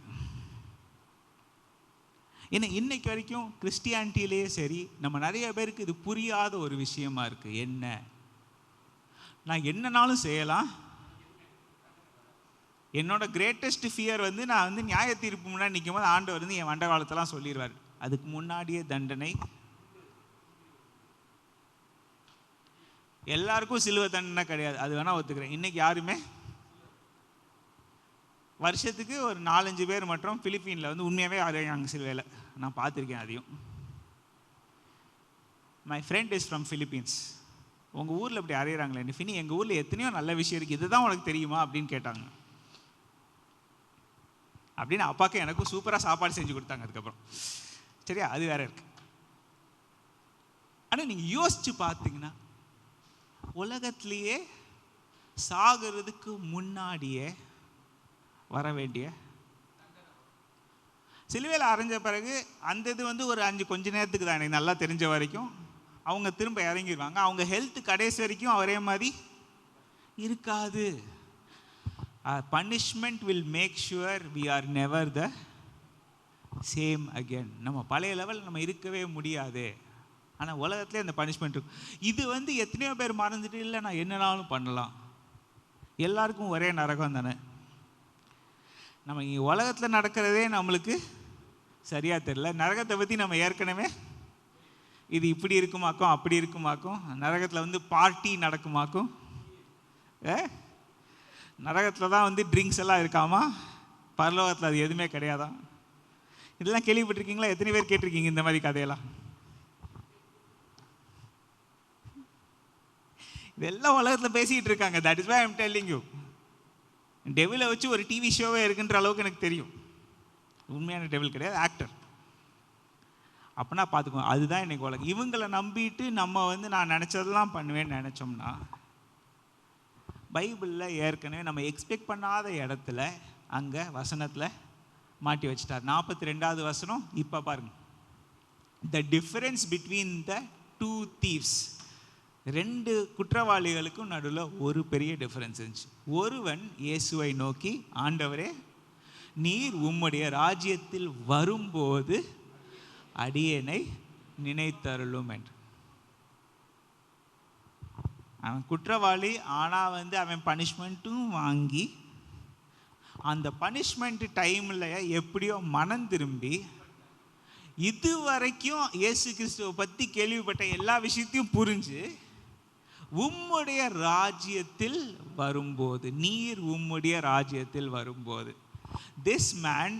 ஏன்னா இன்னைக்கு வரைக்கும் கிறிஸ்டியானிட்டியிலேயே சரி, நம்ம நிறைய பேருக்கு இது புரியாத ஒரு விஷயமா இருக்கு. என்ன, நான் என்னன்னாலும் செய்யலாம், என்னோட கிரேட்டஸ்ட் ஃபியர் நான் நியாய தீர்ப்பு முன்னாடி நிற்கும் போது ஆண்டவர் என் வண்ட காலத்தெல்லாம் சொல்லிடுவார், அதுக்கு முன்னாடியே தண்டனை. எல்லாருக்கும் சிலுவை தண்டனை கிடையாது, அது வேணா ஒத்துக்கிறேன். இன்னைக்கு யாருமே, வருஷத்துக்கு ஒரு 4-5 பேர் மட்டும் பிலிப்பீனில் உண்மையாகவே அறையாங்க சிலுவையில். நான் பார்த்துருக்கேன் அதையும். My friend is from Philippines. உங்கள் ஊரில் இப்படி அறையிறாங்களே ஃபினி, எங்கள் ஊரில் எத்தனையோ நல்ல விஷயம் இருக்குது, இதுதான் உனக்கு தெரியுமா அப்படின்னு கேட்டாங்க. அப்படின்னு அப்பாவுக்கு எனக்கும் சூப்பராக சாப்பாடு செஞ்சு கொடுத்தாங்க அதுக்கப்புறம். சரியா, அது வேற இருக்கு. ஆனால் நீங்கள் யோசிச்சு பார்த்தீங்கன்னா உலகத்திலேயே சாகிறதுக்கு முன்னாடியே வர வேண்டிய சிலுவையில் அரைஞ்ச பிறகு அந்த இது ஒரு 5 கொஞ்ச நேரத்துக்கு தான், எனக்கு நல்லா தெரிஞ்ச வரைக்கும் அவங்க திரும்ப இறங்கிடுவாங்க. அவங்க ஹெல்த் கடைசி வரைக்கும் ஒரே மாதிரி இருக்காது. Punishment will make sure we are never the same again. நம்ம பழைய லெவல் நம்ம இருக்கவே முடியாது. ஆனால் உலகத்துலேயே அந்த பனிஷ்மெண்ட் இருக்கும். இது எத்தனையோ பேர் மறந்துட்டு, இல்லை நான் என்னனாலும் பண்ணலாம், எல்லாருக்கும் ஒரே நரகம் தானே. நம்ம இங்கே உலகத்தில் நடக்கிறதே நம்மளுக்கு சரியாக தெரியல. நரகத்தை பற்றி நம்ம ஏற்கனவே இது இப்படி இருக்குமாக்கும், அப்படி இருக்குமாக்கும், நரகத்தில் பார்ட்டி நடக்குமாக்கும், நரகத்தில் தான் ட்ரிங்க்ஸ் எல்லாம் இருக்காமா, பரலோகத்தில் அது எதுவுமே கிடையாதான். இதெல்லாம் கேள்விப்பட்டிருக்கீங்களா? எத்தனை பேர் கேட்டிருக்கீங்க இந்த மாதிரி கதையெல்லாம்? இதெல்லாம் உலகத்தில் பேசிகிட்டு இருக்காங்க. That is why I am telling you. டெவிலை வச்சு ஒரு டிவி ஷோவே இருக்குன்ற அளவுக்கு எனக்கு தெரியும். உண்மையான டெவில் கிடையாது, ஆக்டர். அப்படின்னா பார்த்துக்கோங்க, அதுதான் இன்னைக்கு உலகம். இவங்களை நம்பிட்டு நம்ம நான் நினச்சதெல்லாம் பண்ணுவேன்னு நினச்சோம்னா, பைபிளில் ஏற்கனவே நம்ம எக்ஸ்பெக்ட் பண்ணாத இடத்துல அங்கே வசனத்தில் மாட்டி வச்சிட்டார். 42வது வசனம் இப்போ பாருங்க. The difference between the 2 thieves, 2 குற்றவாளிகளுக்கும் நடுவில் ஒரு பெரிய டிஃபரன்ஸ் இருந்துச்சு. ஒருவன் இயேசுவை நோக்கி, ஆண்டவரே நீர் உம்முடைய ராஜ்யத்தில் வரும்போது அடியேனை நினைத்தருளும் என்று. அவன் குற்றவாளி, ஆனால் அவன் பனிஷ்மெண்ட்டும் வாங்கி அந்த பனிஷ்மெண்ட் டைமில் எப்படியோ மனம் திரும்பி இதுவரைக்கும் இயேசு கிறிஸ்துவை பற்றி கேள்விப்பட்ட எல்லா விஷயத்தையும் புரிஞ்சு உம்முடைய ராஜ்யத்தில் வரும்போது, நீர் உம்முடைய ராஜ்யத்தில் வரும்போது, திஸ் மேன்,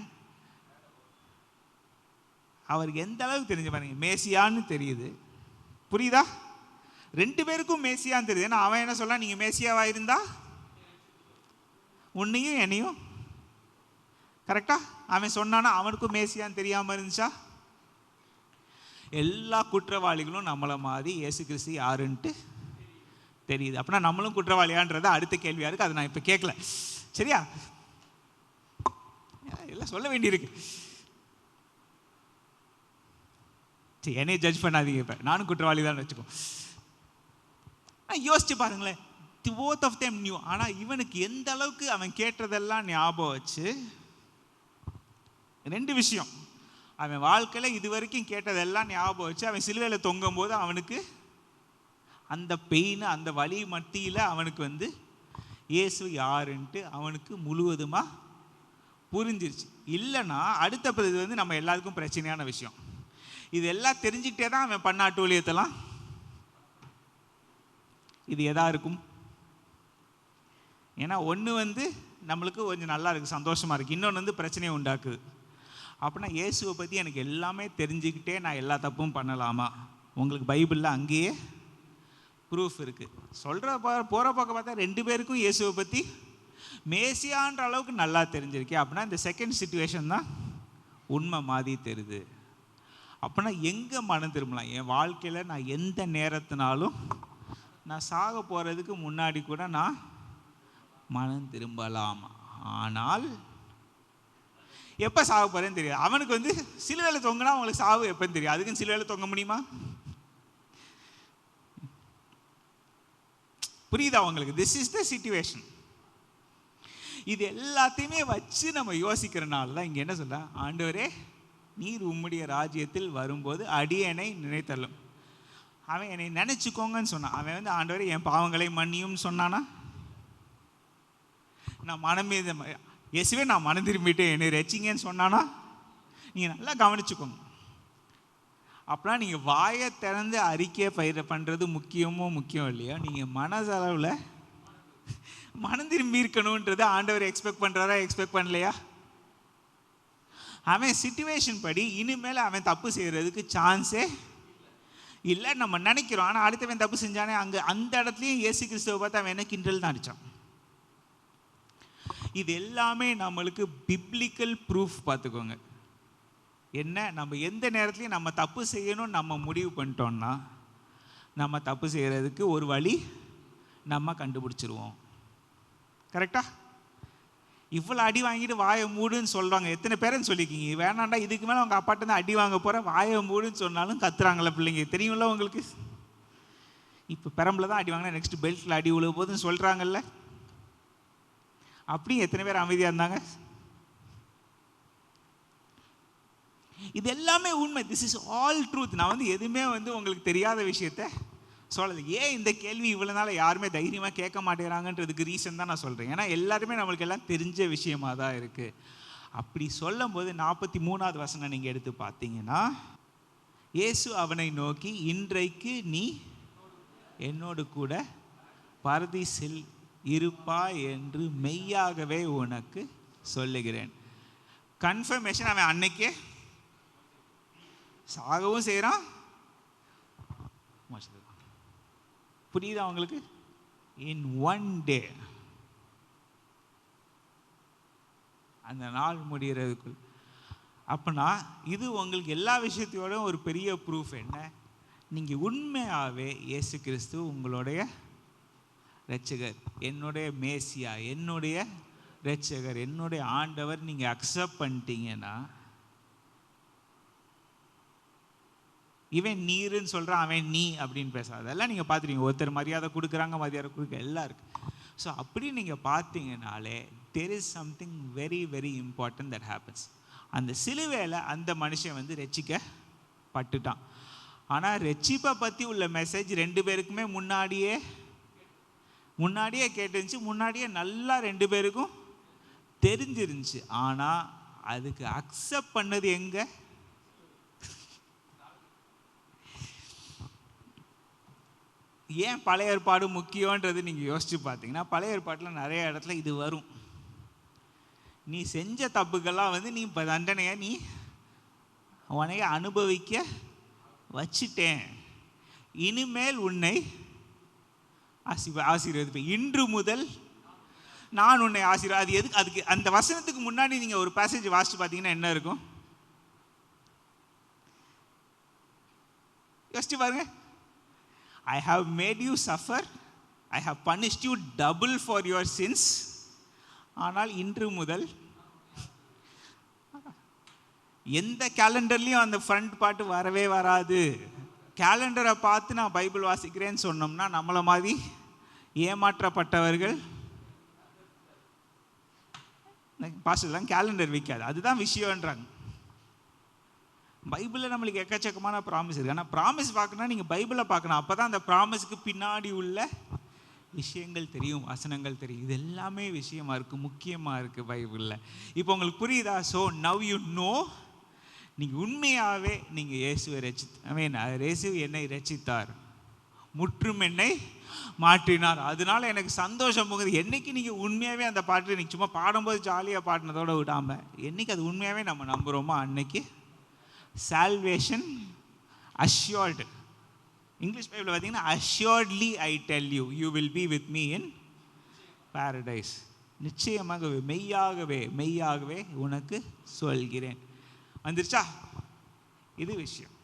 அவருக்கு எந்த அளவுக்கு தெரிஞ்சு பாருங்க, மேசியான்னு தெரியுது. புரியுதா? 2 பேருக்கும் மேசியான்னு தெரியுது. ஏன்னா அவன் என்ன சொல்ல, நீங்கள் மேசியாவா இருந்தா உன்னையும் என்னையும், கரெக்டா அவன் சொன்னானா அவனுக்கும் மேசியான்னு தெரியாமல் இருந்துச்சா? எல்லா குற்றவாளிகளும் நம்மளை மாதிரி இயேசு கிறிஸ்து யாருன்ட்டு தெரியுது. அப்படின்னா நம்மளும் குற்றவாளியான்றது அடுத்த கேள்வியா இருக்கு. அதை நான் இப்போ கேட்கல, சரியா? எல்லாம் சொல்ல வேண்டியிருக்கு. சரி, என்னைய ஜட்ஜ் பண்ணாதீங்க. இப்போ நானும் குற்றவாளி தான் வச்சுக்கோ. யோசிச்சு பாருங்களேன், both of them knew. ஆனால் இவனுக்கு எந்த அளவுக்கு அவன் கேட்டதெல்லாம் ஞாபகம் வச்சு, 2 விஷயம். அவன் வாழ்க்கையில் இது வரைக்கும் கேட்டதெல்லாம் ஞாபகம் வச்சு, அவன் சிலுவையில் தொங்கும் போது அவனுக்கு அந்த பெயின், அந்த வலி மத்தியில் அவனுக்கு இயேசு யாருன்ட்டு அவனுக்கு முழுவதுமாக புரிஞ்சிருச்சு. இல்லைன்னா அடுத்த இது வந்து நம்ம எல்லாருக்கும் பிரச்சனையான விஷயம். இது எல்லாம் தெரிஞ்சுக்கிட்டே தான் அவன் பண்ண அட்டூழியத்தெல்லாம். இது எதா இருக்கும்? ஏன்னா ஒன்று வந்து நம்மளுக்கு கொஞ்சம் நல்லா இருக்குது, சந்தோஷமாக இருக்குது. இன்னொன்று வந்து பிரச்சனையை உண்டாக்குது. அப்படின்னா இயேசுவை பற்றி எனக்கு எல்லாமே தெரிஞ்சுக்கிட்டே நான் எல்லா தப்பும் பண்ணலாமா? உங்களுக்கு பைபிளில் அங்கேயே ப்ரூஃப் இருக்குது. போகிற பக்கம் பார்த்தா 2 பேருக்கும் இயேசுவை பற்றி மேசியான்ற அளவுக்கு நல்லா தெரிஞ்சிருக்கேன். அப்படின்னா இந்த செகண்ட் சிச்சுவேஷன் தான் உண்மை மாதிரி தெரியுது. அப்படின்னா எங்கே மனம் திரும்பலாம்? என் வாழ்க்கையில் நான் எந்த நேரத்தினாலும் நான் சாக போகிறதுக்கு முன்னாடி கூட நான் மனம் திரும்பலாம். ஆனால் எப்போ சாக போகிறேன்னு தெரியாது. அவனுக்கு வந்து சிலுவையில் தொங்கினா அவங்களுக்கு சாவு எப்போன்னு தெரியும். அதுக்குன்னு சிலுவையில் தொங்க முடியுமா? புரியுதா உங்களுக்கு? This is the situation. இது எல்லாத்தையுமே வச்சு நம்ம யோசிக்கிறனால தான் இங்கே என்ன சொல்ல, ஆண்டவரே நீர் உம்முடைய ராஜ்யத்தில் வரும்போது அடியேனை நினைத்தள்ளும். அவன் என்னை நினச்சிக்கோங்கன்னு சொன்னான். அவன் வந்து ஆண்டவரே என் பாவங்களை மன்னியும் சொன்னானா? நான் மனமே இயேசுவே நான் மனம் திரும்பிட்டு என்னை ரட்சிங்கன்னு சொன்னானா? நீங்கள் நல்லா கவனிச்சுக்கோங்க. அப்படின்னா நீங்கள் வாயை திறந்து அறிக்கை பண்ணுறது முக்கியம் இல்லையா? நீங்கள் மனசளவில் மனம் திரும்பி இருக்கணுன்றது ஆண்டவர் எக்ஸ்பெக்ட் பண்ணுறாரா, எக்ஸ்பெக்ட் பண்ணலையா? அவன் சிச்சுவேஷன் படி இனிமேல் அவன் தப்பு செய்கிறதுக்கு சான்ஸே இல்லை நம்ம நினைக்கிறோம். ஆனால் அடுத்தவன் தப்பு செஞ்சானே, அங்கே அந்த இடத்துலையும் இயேசு கிறிஸ்துவை பார்த்து அவன் என்ன கிண்டல் தான் அடித்தான். இது எல்லாமே நம்மளுக்கு பிப்ளிக்கல் ப்ரூஃப். பார்த்துக்கோங்க. என்ன, நம்ம எந்த நேரத்துலையும் நம்ம தப்பு செய்யணும்னு நம்ம முடிவு பண்ணிட்டோம்னா நம்ம தப்பு செய்கிறதுக்கு ஒரு வழி நம்ம கண்டுபிடிச்சிருவோம். கரெக்டா? இவ்வளோ அடி வாங்கிட்டு வாயை மூடுன்னு சொல்கிறாங்க. எத்தனை பேருன்னு சொல்லிக்கிங்க, வேணாண்டா இதுக்கு மேலே அவங்க அப்பாட்ட தான் அடி வாங்க போகிற, வாயை மூடுன்னு சொன்னாலும் கத்துறாங்களே பிள்ளைங்க. தெரியும்ல உங்களுக்கு? இப்போ பெரம்பில் தான் அடி வாங்கினா நெக்ஸ்ட் பெல்ட்டில் அடி விழுக போதுன்னு சொல்கிறாங்கல்ல. அப்படி எத்தனை பேர் அமைதியாக இருந்தாங்க? இது எல்லாமே உண்மை. This is all truth. நான் வந்து எதுவுமே வந்து உங்களுக்கு தெரியாத விஷயத்த சொல்லுது. ஏன் இந்த கேள்வி இவ்வளோ நாள் யாருமே தைரியமாக கேட்க மாட்டேங்கிறாங்கன்றதுக்கு ரீசன் தான் நான் சொல்கிறேன். ஏன்னா எல்லாருமே நம்மளுக்கு எல்லாம் தெரிஞ்ச விஷயமாக தான் இருக்குது. அப்படி சொல்லும் போது 43வது வசனம் நீங்கள் எடுத்து பார்த்தீங்கன்னா, இயேசு அவனை நோக்கி, இன்றைக்கு நீ என்னோடு கூட பரதீசில் இருப்பாய் என்று மெய்யாகவே உனக்கு சொல்லுகிறேன். கன்ஃபர்மேஷன். அவன் அன்னைக்கே சாகவும் செய்கிறான். புரியுதா உங்களுக்கு? இன் ஒன் டே, அந்த நாள் முடிகிறதுக்குள். அப்படின்னா இது உங்களுக்கு எல்லா விஷயத்தையோட ஒரு பெரிய ப்ரூஃப். என்ன, நீங்கள் உண்மையாகவே இயேசு கிறிஸ்து உங்களுடைய இரட்சகர், என்னுடைய மேசியா, என்னுடைய இரட்சகர், என்னுடைய ஆண்டவர் நீங்கள் அக்செப்ட் பண்ணிட்டீங்கன்னா, இவன் நீருன்னு சொல்கிறான், அவன் நீ அப்படின்னு பேசாத. அதெல்லாம் நீங்கள் பார்த்துருவீங்க. ஒருத்தர் மரியாதை கொடுக்குறாங்க, மரியாதை கொடுக்க எல்லாம் இருக்குது. ஸோ அப்படி நீங்கள் பார்த்தீங்கனாலே there is something very very important that happens. அந்த சிலுவையில் அந்த மனுஷன் வந்து ரட்சிக்கப்பட்டுட்டான். ஆனால் ரட்சிப்பை பற்றி உள்ள மெசேஜ் 2 பேருக்குமே முன்னாடியே கேட்டுருந்துச்சு. முன்னாடியே நல்லா 2 பேருக்கும் தெரிஞ்சிருந்துச்சு. ஆனால் அதுக்கு அக்செப்ட் பண்ணது எங்கே? ஏன் பழைய ஏற்பாடு முக்கியன்றது நீங்கள் யோசிச்சு பார்த்தீங்கன்னா, பழைய ஏற்பாட்டில் நிறைய இடத்துல இது வரும். நீ செஞ்ச தப்புக்கெல்லாம் வந்து நீ இப்போ தண்டனையை நீ உனைய அனுபவிக்க வச்சிட்டேன், இனிமேல் உன்னை ஆசீர்வதிப்பேன், இன்று முதல் நான் உன்னை ஆசீர்வாதி. எதுக்கு? அதுக்கு அந்த வசனத்துக்கு முன்னாடி நீங்கள் ஒரு பேசேஜ் வாசிச்சு பார்த்தீங்கன்னா என்ன இருக்கும்? யோசிச்சு பாருங்க. I have made you suffer, I have punished you double for your sins. ஆனால் இன்று முதல் எந்த கேலண்டர்லையும் அந்த ஃப்ரண்ட் பாட்டு வரவே வராது. கேலண்டரை பார்த்து நான் பைபிள் வாசிக்கிறேன்னு சொன்னோம்னா நம்மளை மாதிரி ஏமாற்றப்பட்டவர்கள். பாஸ்டர்லாம் கேலண்டர் வைக்காது, அதுதான் விஷயம்ன்றாங்க. பைபிளில் நம்மளுக்கு எக்கச்சக்கமான ப்ராமிஸ் இருக்குது. ஆனால் ப்ராமிஸ் பார்க்கணுன்னா நீங்கள் பைபிளை பார்க்கணும். அப்போ தான் அந்த ப்ராமிஸ்க்கு பின்னாடி உள்ள விஷயங்கள் தெரியும், வசனங்கள் தெரியும். இது எல்லாமே விஷயமா இருக்குது, முக்கியமாக இருக்குது பைபிளில். இப்போ உங்களுக்கு புரியுதா? ஸோ நவ் யூ நோ, நீங்கள் உண்மையாகவே நீங்கள் இயேசுவை இயேசு என்னை ரட்சித்தார், முற்றும் என்னை மாற்றினார், அதனால எனக்கு சந்தோஷம் போகுது. என்னைக்கு நீங்கள் உண்மையாகவே அந்த பாட்டு நீங்கள் சும்மா பாடும்போது ஜாலியாக பாடினதோடு விடாமல் என்னைக்கு அது உண்மையாகவே நம்ம நம்புகிறோமோ அன்னைக்கு சால்வேஷன் அஷ்யூர்டு. இங்கிலீஷ் பைபிள் பார்த்தீங்கன்னா assuredly I tell you, you will be with me in paradise. நிச்சயமாகவே மெய்யாகவே மெய்யாகவே உனக்கு சொல்கிறேன். வந்துருச்சா? இது விஷயம்.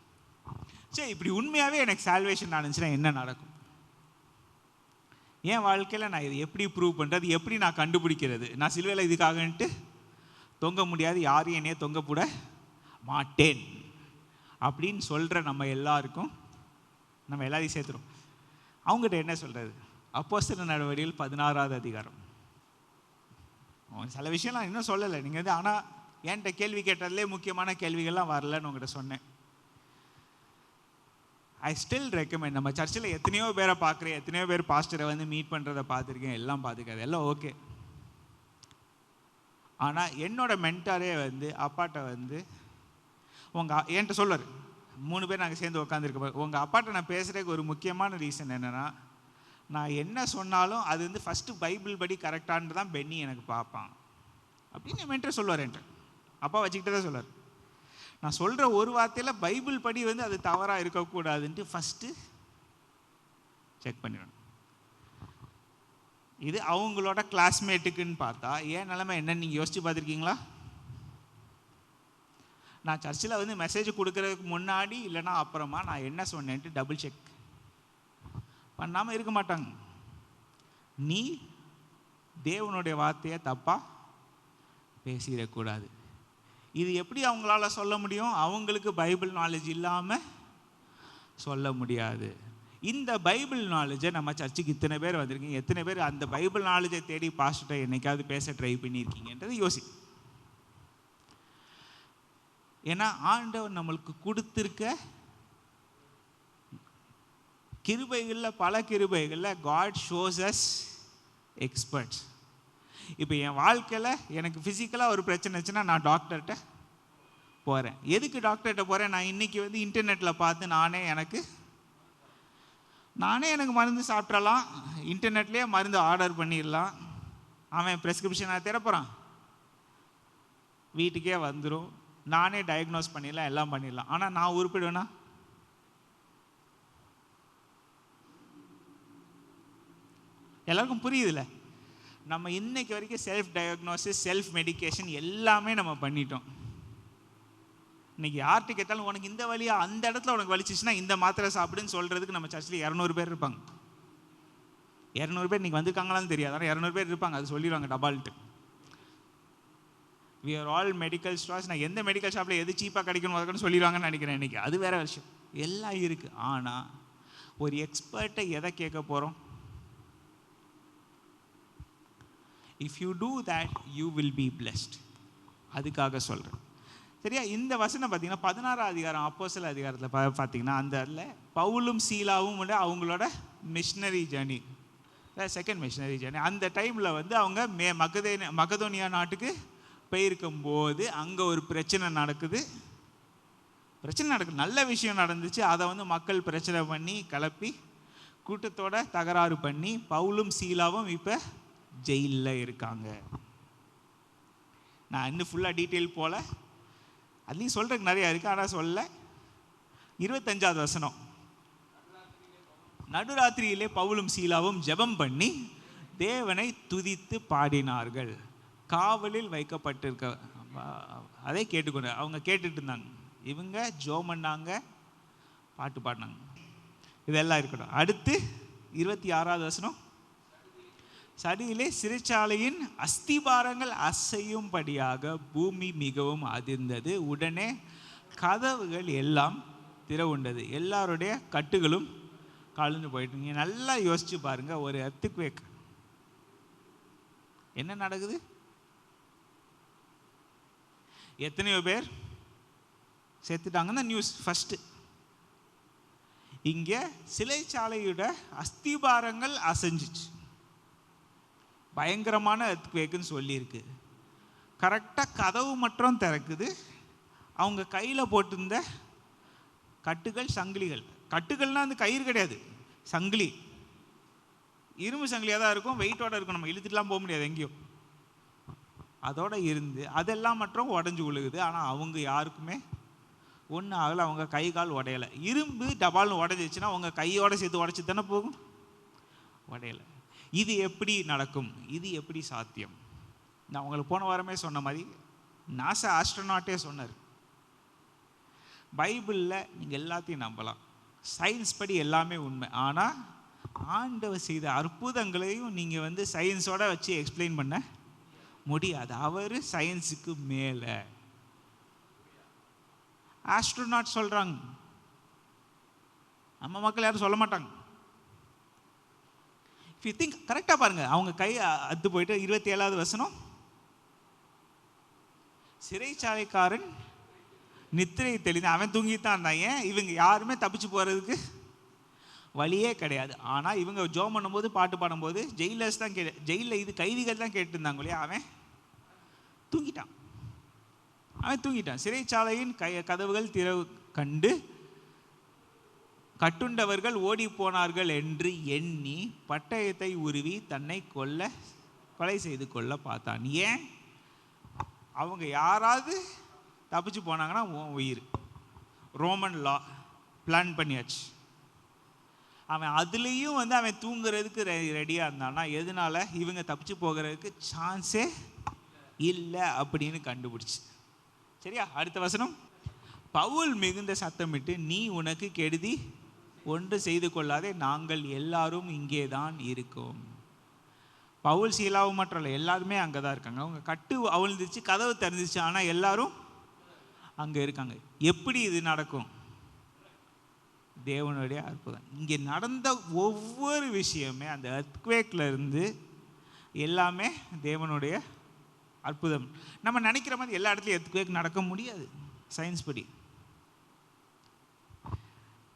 சரி, இப்படி உண்மையாகவே எனக்கு சால்வேஷன் நடந்துச்சுன்னா என்ன நடக்கும்? என் வாழ்க்கையில் நான் இதை எப்படி ப்ரூவ் பண்ணுறது, எப்படி நான் கண்டுபிடிக்கிறது? நான் சிலுவையில் இதுக்காகன்ட்டு தொங்க முடியாது, யாரும் என்னையே தொங்க போட மாட்டேன் அப்படின்னு சொல்கிற நம்ம எல்லாருக்கும் நம்ம எல்லாரையும் சேர்த்துரும். அவங்ககிட்ட என்ன சொல்கிறது? அப்போஸ்தலர் நடவடிக்கைகள் 16வது அதிகாரம். சில விஷயம் நான் இன்னும் சொல்லலை, நீங்கள் வந்து ஆனால் என்கிட்ட கேள்வி கேட்டதுலே முக்கியமான கேள்விகள்லாம் வரலன்னு உங்கள்கிட்ட சொன்னேன். I still recommend. நம்ம சர்ச்சில் எத்தனையோ பேரை பார்க்குறேன், எத்தனையோ பேர் பாஸ்டரை வந்து மீட் பண்ணுறதை பார்த்துருக்கேன், எல்லாம் பார்த்துக்காது, எல்லாம் ஓகே. ஆனால் என்னோட மென்டாரே வந்து அப்பாட்ட வந்து என்கிட்ட சொல்லுவார், 3 பேர் நாங்கள் சேர்ந்து உட்காந்துருக்க, உங்கள் அப்பாட்ட நான் பேசுகிறதுக்கு ஒரு முக்கியமான ரீசன் என்னென்னா, நான் என்ன சொன்னாலும் அது வந்து ஃபஸ்ட்டு பைபிள் படி கரெக்டானு தான் பென்னி எனக்கு பார்ப்பான் அப்படின்னு என் மென்டர் சொல்லுவார். என்கிட்ட அப்பா வச்சுக்கிட்டே தான் சொல்லுவார், நான் சொல்கிற ஒரு வார்த்தையில் பைபிள் படி வந்து அது தவறாக இருக்கக்கூடாதுன்ட்டு ஃபஸ்ட்டு செக் பண்ணிடணும். இது அவங்களோட கிளாஸ்மேட்டுக்குன்னு பார்த்தா ஏன் நிலைமை என்னன்னு நீங்கள் யோசிச்சு பார்த்துருக்கீங்களா? நான் சர்ச்சில் வந்து மெசேஜ் கொடுக்கறதுக்கு முன்னாடி இல்லைனா அப்புறமா நான் என்ன சொன்னேன்ட்டு டபுள் செக் பண்ணாமல் இருக்க மாட்டாங்க. நீ தேவனுடைய வார்த்தையை தப்பாக பேசிடக்கூடாது. இது எப்படி அவங்களால சொல்ல முடியும்? அவங்களுக்கு பைபிள் நாலேஜ் இல்லாமல் சொல்ல முடியாது. இந்த பைபிள் நாலேஜை நம்ம சர்ச்சுக்கு இத்தனை பேர் வந்திருக்கீங்க, எத்தனை பேர் அந்த பைபிள் நாலேஜை தேடி பாஸ்டர்கிட்ட என்னைக்காவது பேச ட்ரை பண்ணியிருக்கீங்கன்றது யோசி. ஏன்னா ஆண்டவர் நம்மளுக்கு கொடுத்துருக்க கிருபைகளில் பல கிருபைகளில் காட் ஷோஸ் அஸ் எக்ஸ்பர்ட்ஸ். இப்போ என் வாழ்க்கையில் எனக்கு ஃபிசிக்கலாக ஒரு பிரச்சனை இருந்துச்சுன்னா நான் டாக்டர்கிட்ட போகிறேன். எதுக்கு டாக்டர்கிட்ட போகிறேன்? நான் இன்றைக்கி வந்து இன்டர்நெட்டில் பார்த்து நானே எனக்கு மருந்து சாப்பிட்றலாம், இன்டர்நெட்லேயே மருந்து ஆர்டர் பண்ணிடலாம். அவன் ப்ரெஸ்கிரிப்ஷனை திறப்புறான், வீட்டுக்கே வந்துடும், நானே டயக்னோஸ் பண்ணிடலாம், எல்லாம் பண்ணிடலாம். ஆனால் நான் உருப்பிடுவேன்னா? எல்லாருக்கும் புரியுதுல்ல? நம்ம இன்னைக்கு வரைக்கும் செல்ஃப் டயக்னோசிஸ், செல்ஃப் மெடிக்கேஷன் எல்லாமே நம்ம பண்ணிட்டோம். இன்னைக்கு யார்கிட்ட கேட்டாலும் உனக்கு இந்த வழியா, அந்த இடத்துல உனக்கு வலிச்சிச்சுன்னா இந்த மாத்திரை சாப்பிடுன்னு சொல்கிறதுக்கு நம்ம சர்ச்சில் 200 பேர் இருப்பாங்க. 200 பேர் இன்னைக்கு வந்திருக்காங்களான்னு தெரியாது, ஆனால் 200 பேர் இருப்பாங்க. அது சொல்லிடுவாங்க டபால்ட்டு. We are all medical stores. நான் எந்த மெடிக்கல் ஷாப்பில் எது சீப்பாக கிடைக்கணும் அதுக்குன்னு சொல்லிடுவாங்கன்னு நினைக்கிறேன் இன்றைக்கி. அது வேறு விஷயம், எல்லாம் இருக்குது. ஆனால் ஒரு எக்ஸ்பர்ட்டை எதை கேட்க போகிறோம்? If you do that you will be blessed. அதுக்காக சொல்கிறேன், சரியா? இந்த வசனம் பார்த்தீங்கன்னா 16ஆம் அதிகாரம் அப்போஸ்தலர் அதிகாரத்தில் பார்த்தீங்கன்னா அந்த அதில் பவுலும் சீலாவும் வந்து அவங்களோட machinery journey, second machinery journey, அந்த டைமில் வந்து அவங்க மக்கதோனியா நாட்டுக்கு போயிருக்கும்போது அங்கே ஒரு பிரச்சனை நடக்குது. நல்ல விஷயம் நடந்துச்சு. அதை வந்து மக்கள் பிரச்சனை பண்ணி கிளப்பி கூட்டத்தோட தகராறு பண்ணி பவுலும் சீலாவும் இப்போ ஜெயிலில் இருக்காங்க. நான் இன்னும் ஃபுல்லாக டீட்டெயில் போல, அதுலேயும் சொல்கிறதுக்கு நிறையா இருக்குது, ஆனால் சொல்ல. 25வது வசனம், நடுராத்திரியிலே பவுலும் சீலாவும் ஜெபம் பண்ணி தேவனை துதித்து பாடினார்கள். காவலில் வைக்கப்பட்டிருக்க அதை கேட்டுக்கொண்டு அவங்க கேட்டுட்டு இருந்தாங்க. இவங்க ஜெபம் பண்ணாங்க, பாட்டு பாடினாங்க. இதெல்லாம் இருக்கட்டும். அடுத்து 26வது வசனம், சடியிலே சிறைச்சாலையின் அஸ்திபாரங்கள் அசையும்படியாக பூமி மிகவும் அதிர்ந்தது. உடனே கதவுகள் எல்லாம் திறவுண்டது, எல்லாருடைய கட்டுகளும் கலந்து போயிட்டு. நீங்கள் நல்லா யோசிச்சு பாருங்க, ஒரு எர்த்குவேக் என்ன நடக்குது? எத்தனையோ பேர் செத்துட்டாங்கன்னு நியூஸ் ஃபர்ஸ்ட். இங்கே சிறைச்சாலையோட அஸ்திபாரங்கள் அசைஞ்சிச்சு. பயங்கரமான எர்த்குவேக்குன்னு சொல்லியிருக்கு. கரெக்டாக கதவு மட்டும் திறக்குது. அவங்க கையில் போட்டிருந்த கட்டுகள், சங்கிலிகள், கட்டுகள்னால் அந்த கயிறு கிடையாது, சங்கிலி, இரும்பு சங்கிலியாக தான் இருக்கும், வெயிட்டோட இருக்கும், நம்ம இழுத்துட்டுலாம் போக முடியாது எங்கேயும். அதோட இருந்து அதெல்லாம் மட்டும் உடஞ்சி விழுகுது. ஆனால் அவங்க யாருக்குமே ஒன்றும் ஆகலை, அவங்க கை கால் உடையலை. இரும்பு டபால்னு உடஞ்சிச்சுன்னா அவங்க கையோட சேர்த்து உடச்சி தானே போகும், உடையலை. இது எப்படி நடக்கும், இது எப்படி சாத்தியம்? நான் உங்களுக்கு போன வாரமே சொன்ன மாதிரி நாசா ஆஸ்ட்ரோநாட்டே சொன்னார், பைபிளில் நீங்கள் எல்லாத்தையும் நம்பலாம், சயின்ஸ் படி எல்லாமே உண்மை, ஆனால் ஆண்டவர் செய்த அற்புதங்களையும் நீங்கள் சயின்ஸோட வச்சு எக்ஸ்பிளைன் பண்ண முடியாது. அவர் சயின்ஸுக்கு மேலே. ஆஸ்ட்ரோநாட் சொல்கிறாங்க, நம்ம மக்கள் யாரும் சொல்ல மாட்டாங்க. இஃப் யூ திங்க் கரெக்டாக பாருங்கள், அவங்க கை அத்து போயிட்டு 27வது வசனம், சிறைச்சாலைக்காரன் நித்திரை தெளிந்து அவன் தூங்கித்தான் இருந்தான். ஏன்? இவங்க யாருமே தப்பிச்சு போகிறதுக்கு வழியே கிடையாது. ஆனால் இவங்க ஜோம் பண்ணும்போது பாட்டு பாடும்போது ஜெயிலர்ஸ் தான் ஜெயிலில் இது கைதிகள் தான் கேட்டுருந்தாங்க இல்லையா, அவன் தூங்கிட்டான். சிறைச்சாலையின் கதவுகள் திறவு கண்டு கட்டுண்டவர்கள் ஓடி போனார்கள் என்று எண்ணி பட்டயத்தை உருவி தன்னை கொலை செய்து கொள்ள பார்த்தான். ஏன்? அவங்க யாராவது தப்பிச்சு போனாங்கன்னா உயிர். ரோமன் லா பிளான் பண்ணியாச்சு. அவன் அதுலேயும் அவன் தூங்குறதுக்கு ரெடியாக இருந்தான்னா எதனால இவங்க தப்பிச்சு போகிறதுக்கு சான்ஸே இல்லை அப்படின்னு கண்டுபிடிச்சு. சரியா? அடுத்த வசனம், பவுல் மிகுந்த சத்தமிட்டு, நீ உனக்கு கெடுதி ஒன்று செய்து கொள்ளாதே, நாங்கள் எல்லாரும் இங்கே தான் இருக்கோம். பவுல் சீலாவும் மற்ற எல்லாருமே அங்கே தான் இருக்காங்க. அவங்க கட்டு அவிழ்ந்துச்சு, கதவு திறந்துச்சு, ஆனால் எல்லாரும் அங்கே இருக்காங்க. எப்படி இது நடக்கும்? தேவனுடைய அற்புதம். இங்கே நடந்த ஒவ்வொரு விஷயமே, அந்த எர்த்குவேக்ல இருந்து எல்லாமே தேவனுடைய அற்புதம். நம்ம நினைக்கிற மாதிரி எல்லா இடத்துலையும் எர்த்குவேக் நடக்க முடியாது சயின்ஸ் படி.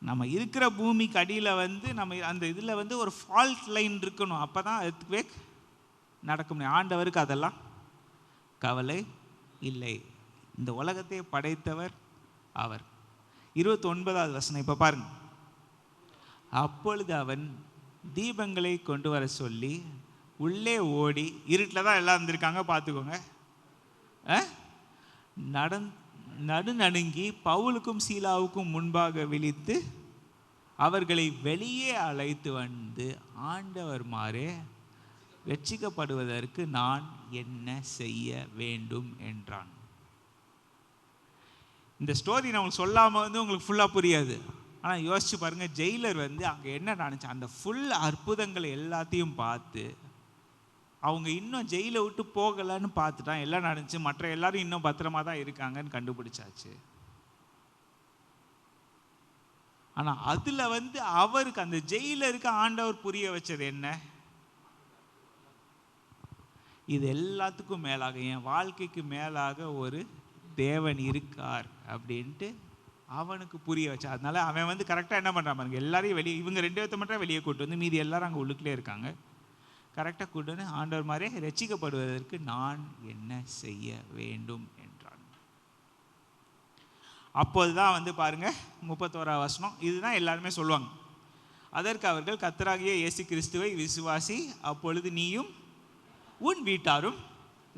நம்ம இருக்கிற பூமிக்கு அடியில் நம்ம அந்த இதில் ஒரு ஃபால்ட் லைன் இருக்கணும், அப்போ தான் எர்த்குவேக் நடக்க முடியும். ஆண்டவருக்கு அதெல்லாம் கவலை இல்லை. இந்த உலகத்தை படைத்தவர் அவர். 29வது வசனம் இப்போ பாருங்க. அப்பொழுது அவன் தீபங்களை கொண்டு வர சொல்லி உள்ளே ஓடி, இருட்டில் தான் எல்லாம் இருந்திருக்காங்க பார்த்துக்கோங்க, நடுநடுங்கி பவுலுக்கும் சீலாவுக்கும் முன்பாக விழித்து அவர்களை வெளியே அழைத்து வந்து, ஆண்டவர் மாறே ரட்சிக்கப்படுவதற்கு நான் என்ன செய்ய வேண்டும் என்றான். இந்த ஸ்டோரி நான் உங்களுக்கு சொல்லாமல் உங்களுக்கு ஃபுல்லாக புரியாது. ஆனால் யோசிச்சு பாருங்கள், ஜெயிலர் அங்கே என்ன நினச்சான், அந்த ஃபுல் அற்புதங்களை எல்லாத்தையும் பார்த்து அவங்க இன்னும் ஜெயிலை விட்டு போகலைன்னு பார்த்துட்டான். எல்லாம் நடந்துச்சு, மற்ற எல்லாரும் இன்னும் பத்திரமா தான் இருக்காங்கன்னு கண்டுபிடிச்சாச்சு. ஆனால் அதில் அவருக்கு அந்த ஜெயிலருக்கு ஆண்டவர் புரிய வச்சது என்ன, இது எல்லாத்துக்கும் மேலாக, என் வாழ்க்கைக்கு மேலாக ஒரு தேவன் இருக்கார் அப்படின்ட்டு அவனுக்கு புரிய வச்சா. அதனால அவன் கரெக்டாக என்ன பண்ணுறான் பாருங்க, எல்லாரையும் வெளியே, இவங்க 2 பேர்த்த மட்டும் வெளியே கூட்டு மீதி எல்லாரும் அங்கே உள்ளுக்குள்ளே இருக்காங்க. கரெக்டாக கூட்டு ஆண்டவர் மாதிரியே ரட்சிக்கப்படுவதற்கு நான் என்ன செய்ய வேண்டும் என்றான். அப்போது தான் பாருங்க 31வது வசனம், இதுதான் எல்லாருமே சொல்லுவாங்க. அதற்கு அவர்கள், கர்த்தராகிய இயேசு கிறிஸ்துவை விசுவாசி, அப்பொழுது நீயும் உன் வீட்டாரும்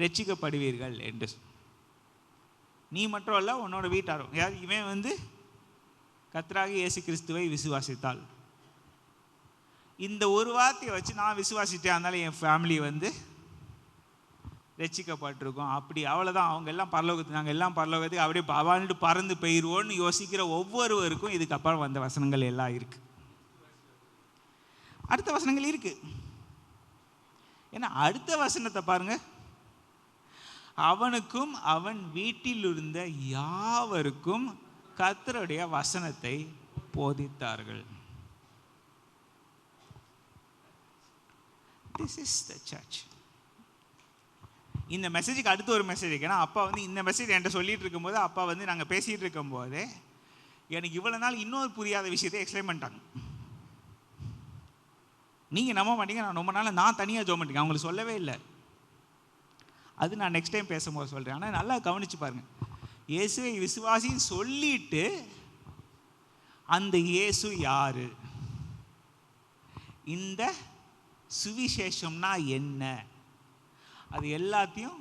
ரட்சிக்கப்படுவீர்கள் என்று. நீ மட்டும் அல்ல, உன்னோட வீட்டாரும். யார்? இவன் கர்த்தராகிய இயேசு கிறிஸ்துவை விசுவாசித்தால். இந்த ஒரு வார்த்தையை வச்சு நான் விசுவாசித்தேன், அதனால என் ஃபேமிலி ரட்சிக்கப்பட்டிருக்கோம், அப்படி அவ்வளோதான், அவங்க எல்லாம் பரலோகத்துக்கு, நாங்கள் எல்லாம் பரலோகத்துக்கு அப்படியே பவான்ட்டு பறந்து போயிடுவோன்னு யோசிக்கிற ஒவ்வொருவருக்கும் இதுக்கப்புறம் வந்த வசனங்கள் எல்லாம் இருக்கு. அடுத்த வசனங்கள் இருக்கு. ஏன்னா அடுத்த வசனத்தை பாருங்க, அவனுக்கும் அவன் வீட்டில் இருந்த யாவருக்கும் கர்த்தருடைய வசனத்தை போதித்தார்கள். This is the church. இந்த மெசேஜுக்கு அடுத்து ஒரு மெசேஜ் இருக்கு. ஏன்னா அப்பா இந்த மெசேஜ் என்கிட்ட சொல்லிட்டு இருக்கும்போது, அப்பா நாங்கள் பேசிகிட்டு இருக்கும்போதே எனக்கு இவ்வளோ நாள் இன்னொரு புரியாத விஷயத்தை எக்ஸ்பிளைன் பண்ணிட்டாங்க. நீங்கள் நம்ப மாட்டீங்க, நான் ரொம்ப நாள் நான் தனியாக ஜெபம் பண்ணிருக்கேன், அவங்களுக்கு சொல்லவே இல்லை. அது நான் நெக்ஸ்ட் டைம் பேசும்போது சொல்கிறேன். ஆனால் நல்லா கவனித்து பாருங்கள், இயேசுவை விசுவாசின்னு சொல்லிட்டு அந்த இயேசு யாரு, இந்த சுவிசேஷம்னா என்ன, அது எல்லாத்தையும்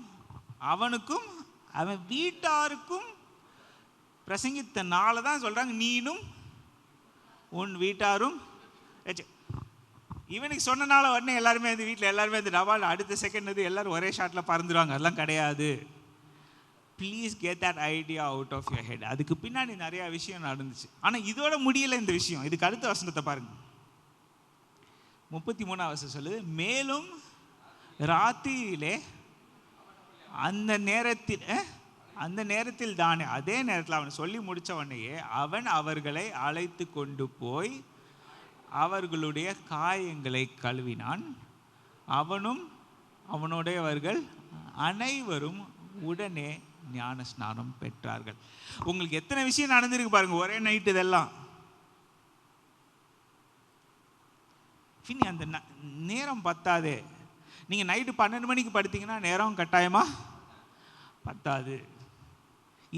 அவனுக்கும் அவன் வீட்டாருக்கும் பிரசங்கித்தனால தான் சொல்கிறாங்க, நீனும் உன் வீட்டாரும். இவனுக்கு சொன்னனால உடனே எல்லாருமே வந்து வீட்டில் எல்லாருமே வந்து டபால் அடுத்த செகண்ட் வந்து எல்லாரும் ஒரே ஷாட்டில் பறந்துடுவாங்க, அதெல்லாம் கிடையாது. Please get that idea out of your head. அதுக்கு பின்னாடி நிறையா விஷயம் நடந்துச்சு. ஆனால் இதோட முடியலை இந்த விஷயம். இதுக்கு அடுத்த வசனத்தை பாருங்கள், 33 வசனம் சொல்லுது, மேலும் ராத்திரியிலே அந்த நேரத்தில் தானே, அதே நேரத்தில் அவன் சொல்லி முடித்த உடனேயே அவன் அவர்களை அழைத்து கொண்டு போய் அவர்களுடைய காயங்களை கழுவினான். அவனும் அவனுடையவர்கள் அனைவரும் உடனே ஞான ஸ்நானம் பெற்றார்கள். உங்களுக்கு எத்தனை விஷயம் நடந்திருக்கு பாருங்க ஒரே நைட்டு. இதெல்லாம் அந்த நேரம் பத்தாது. நீங்கள் நைட்டு 12 மணிக்கு படுத்தீங்கன்னா நேரம் கட்டாயமா பத்தாது.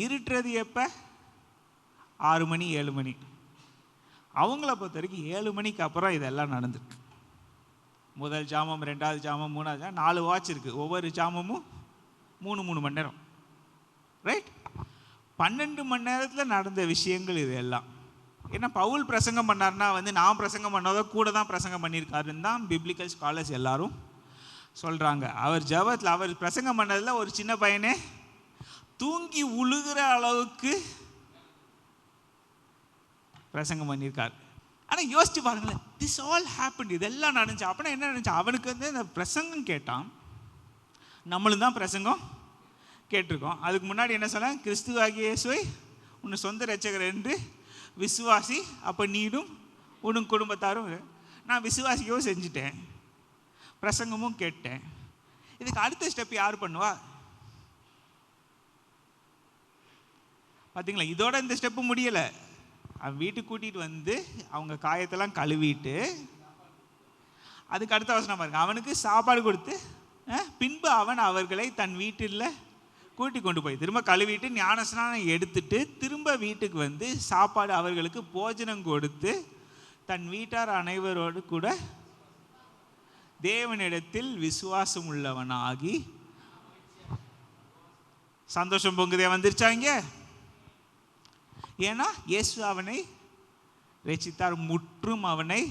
இருட்டுறது எப்போ? 6 மணி 7 மணி. அவங்கள பொறுத்த வரைக்கும் 7 மணிக்கு அப்புறம் இதெல்லாம் நடந்துருக்கு. முதல் ஜாமம், 2வது ஜாமம், 3வது ஜாமம், 4 வாட்ச் இருக்குது. ஒவ்வொரு ஜாமமும் 3 மணி நேரம், ரைட்? 12 மணி நேரத்தில் நடந்த விஷயங்கள் இது எல்லாம். ஏன்னா பவுல் பிரசங்கம் பண்ணார்னா வந்து நான் பிரசங்கம் பண்ணாதோ கூட தான் பிரசங்கம் பண்ணியிருக்காருன்னு தான் பிப்ளிக்கல் ஸ்காலர்ஸ் எல்லாரும் சொல்கிறாங்க. அவர் ஜபத்தில் அவர் பிரசங்கம் பண்ணதில் ஒரு சின்ன பையனே தூங்கி உழுகிற அளவுக்கு பிரசங்கம் பண்ணியிருக்கார். ஆனால் யோசிச்சு பாருங்களேன், திஸ் ஆல் ஹேப்பன், இதெல்லாம் நடந்துச்சு. அப்படின்னா என்ன நடந்துச்சு? அவனுக்கு வந்து இந்த பிரசங்கம் கேட்டான், நம்மளும் தான் பிரசங்கம் கேட்டிருக்கோம். அதுக்கு முன்னாடி என்ன சொல்ல, கிறிஸ்துவாகிய இயேசுவை உன்னை சொந்த இரட்சகர் என்று விசுவாசி, அப்போ நீடும் உன் குடும்பத்தாரும். நான் விசுவாசிக்கவும் செஞ்சுட்டேன், பிரசங்கமும் கேட்டேன். இதுக்கு அடுத்த ஸ்டெப் யார் பண்ணுவா? பார்த்தீங்களா? இதோட இந்த ஸ்டெப்பு முடியலை. அவன் வீட்டுக்கு கூட்டிகிட்டு வந்து அவங்க காயத்தெல்லாம் கழுவிட்டு அதுக்கு அடுத்த வசனம் பாருங்க, அவனுக்கு சாப்பாடு கொடுத்து பின்பு அவன் அவர்களை தன் வீட்டில் கூட்டி கொண்டு போய் திரும்ப கழுவிட்டு ஞானஸ்நானம் எடுத்துட்டு திரும்ப வீட்டுக்கு வந்து சாப்பாடு அவர்களுக்கு போஜனம் கொடுத்து தன் வீட்டார் அனைவரோடு கூட தேவனிடத்தில் விசுவாசம் உள்ளவனாகி. சந்தோஷம் பொங்குதே வந்துருச்சாங்க. ஏன்னா இயேசு அவனை ரட்சித்தார், முற்றும் அவனை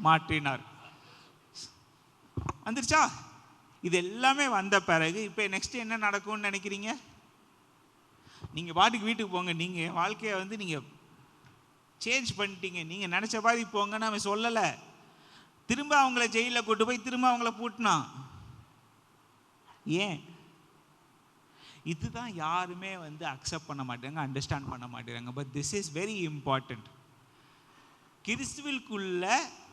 மாற்றினார். வந்துருச்சா? இது எல்லாமே வந்த பிறகு இப்போ நெக்ஸ்ட் என்ன நடக்கும்னு நினைக்கிறீங்க? நீங்கள் பாட்டுக்கு வீட்டுக்கு போங்க, நீங்கள் வாழ்க்கையை வந்து நீங்கள் சேஞ்ச் பண்ணிட்டீங்க, நீங்கள் நினச்ச பாதி போங்கன்னு அவன் சொல்லலை. திரும்ப அவங்கள ஜெயிலில் கூட்டு போய் திரும்ப அவங்கள பூட்டினான். ஏன்? இதுதான் யாருமே வந்து அக்செப்ட் பண்ண மாட்டாங்க, அண்டர்ஸ்டாண்ட் பண்ண மாட்டேங்கிறாங்க. But this is very important. கிறிஸ்துவிற்குள்ள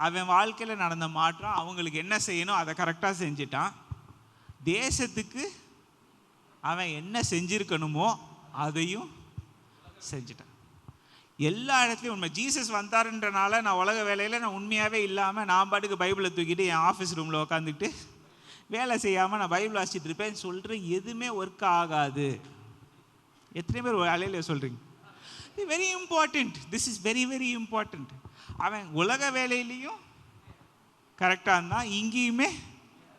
அவன் வாழ்க்கையில் நடந்த மாற்றம், அவங்களுக்கு என்ன செய்யணும் அதை கரெக்டாக செஞ்சிட்டான். தேசத்துக்கு அவன் என்ன செஞ்சிருக்கணுமோ அதையும் செஞ்சிட்டான். எல்லா இடத்துலையும் உண்மை. ஜீசஸ் வந்தாருன்றனால நான் உலக வேலையில் நான் உண்மையாகவே இல்லாமல் நான் பாட்டுக்கு பைபிளை தூக்கிட்டு என் ஆஃபீஸ் ரூமில் உட்காந்துக்கிட்டு வேலை செய்யாமல் நான் பைபிள் வாசிச்சுட்டு இருப்பேன் சொல்கிறேன், எதுவுமே ஒர்க் ஆகாது. எத்தனை பேர் வேலையில் சொல்கிறீங்க? Very important. This is very very important. அவன் உலக வேலையிலையும் கரெக்டாக இருந்தான், இங்கேயுமே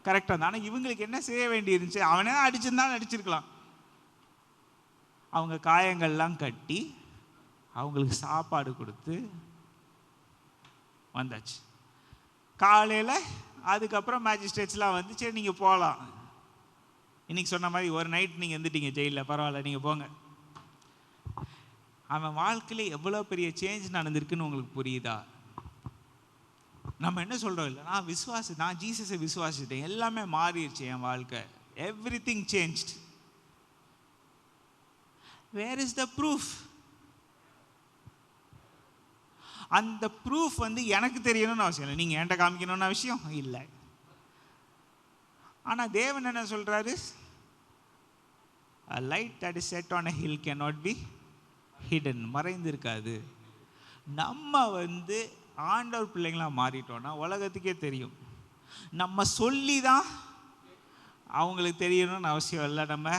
கரெக்டாக இருந்தான். ஆனால் இவங்களுக்கு என்ன செய்ய வேண்டி இருந்துச்சு? அவனே அடிச்சிருந்தாலும் அடிச்சிருக்கலாம். அவங்க காயங்கள்லாம் கட்டி அவங்களுக்கு சாப்பாடு கொடுத்து வந்தாச்சு. காலையில் அதுக்கப்புறம் மேஜிஸ்ட்ரேட்ஸ்லாம் வந்து சரி நீங்கள் போகலாம், இன்றைக்கி சொன்ன மாதிரி ஒரு நைட் நீங்கள் இருந்துட்டீங்க ஜெயிலில், பரவாயில்ல நீங்கள் போங்க. அவன் வாழ்க்கையில் எவ்வளோ பெரிய சேஞ்ச் நடந்திருக்குன்னு உங்களுக்கு புரியுதா? நம்ம என்ன சொல்கிறோம், இல்லை நான் ஜீசஸை விசுவாசிட்டேன், எல்லாமே மாறிடுச்சு என் வாழ்க்கை, everything changed. Where is the proof? அந்த ப்ரூஃப் வந்து எனக்கு தெரியணும்னு அவசியம் இல்லை, நீங்கள் என்கிட்ட காமிக்கணும்னு அவசியம் இல்லை. ஆனால் தேவன் என்ன சொல்கிறாரு? A light that is set on a hill cannot be hidden. மறைந்திருக்காது. நம்ம வந்து ஆண்டவர் பிள்ளைங்களா மாறிட்டோம்னா உலகத்துக்கே தெரியும். நம்ம சொல்லி தான் அவங்களுக்கு தெரியணும்னு அவசியம் இல்லை. நம்ம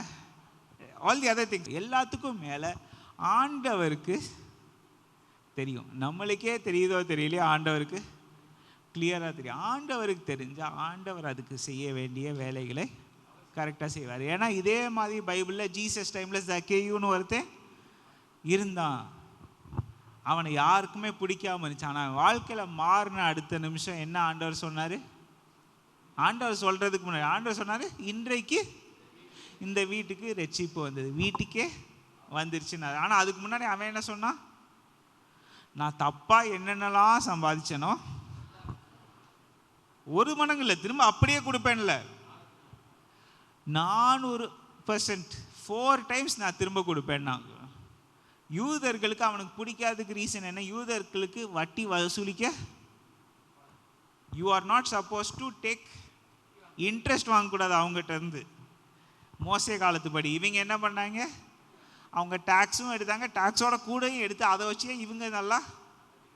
ஆல் தி அதர் திங்ஸ் எல்லாத்துக்கும் மேலே ஆண்டவருக்கு தெரியும். நம்மளுக்கே தெரியுதோ தெரியலையோ ஆண்டவருக்கு கிளியராக தெரியும். ஆண்டவருக்கு தெரிஞ்சால் ஆண்டவர் அதுக்கு செய்ய வேண்டிய வேலைகளை கரெக்டாக செய்வார். ஏன்னா இதே மாதிரி பைபிளில் ஜீசஸ் டைமில் ஜக்கேயுன்னு ஒருத்தன் இருந்தான். அவனை யாருக்குமே பிடிக்காம இருந்துச்சு. ஆனால் வாழ்க்கையில் மாறின அடுத்த நிமிஷம் என்ன ஆண்டவர் சொன்னார்? ஆண்டவர் சொல்கிறதுக்கு முன்னாடி ஆண்டவர் சொன்னார், இன்றைக்கு இந்த வீட்டுக்கு ரட்சிப்பு வந்தது, வீட்டுக்கே வந்துருச்சுன்னு. ஆனால் அதுக்கு முன்னாடி அவன் என்ன சொன்னான்? நான் தப்பாக என்னென்னலாம் சம்பாதிச்சேனோ 1 மடங்கு இல்லை, திரும்ப அப்படியே கொடுப்பேன்ல, 400% 4 டைம்ஸ் நான் திரும்ப கொடுப்பேன்னா. யூதர்களுக்கு அவனுக்கு பிடிக்காததுக்கு ரீசன் என்ன? யூதர்களுக்கு வட்டி வசூலிக்க you are not suppose to take interest வாங்கக்கூடாது அவங்ககிட்ட இருந்து. மோசே காலத்துப்படி இவங்க என்ன பண்ணாங்க? அவங்க டேக்ஸும் எடுத்தாங்க, டேக்ஸோட கூடையும் எடுத்து அதை வச்சு இவங்க நல்லா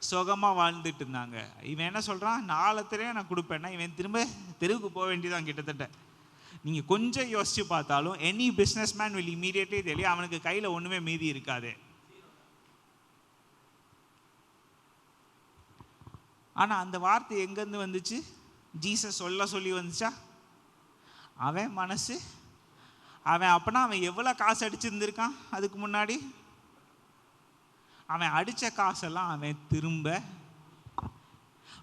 சுகமாக வாழ்ந்துட்டு இருந்தாங்க. இவன் என்ன சொல்கிறான்? 4 தடவை நான் கொடுப்பேன்னா இவன் திரும்ப தெருவுக்கு போக வேண்டியதான் கிட்டத்தட்ட. நீங்கள் கொஞ்சம் யோசித்து பார்த்தாலும் any business man will immediately தெரியும் அவனுக்கு கையில் ஒன்றுமே மீதி இருக்காது. ஆனால் அந்த வார்த்தை எங்கேருந்து வந்துச்சு? ஜீசஸ் சொல்லி வந்துச்சா? அவன் மனசு, அவன் அப்பனா அவன் எவ்வளோ காசு அடிச்சிருந்துருக்கான் அதுக்கு முன்னாடி? அவன் அடித்த காசெல்லாம் அவன் திரும்ப.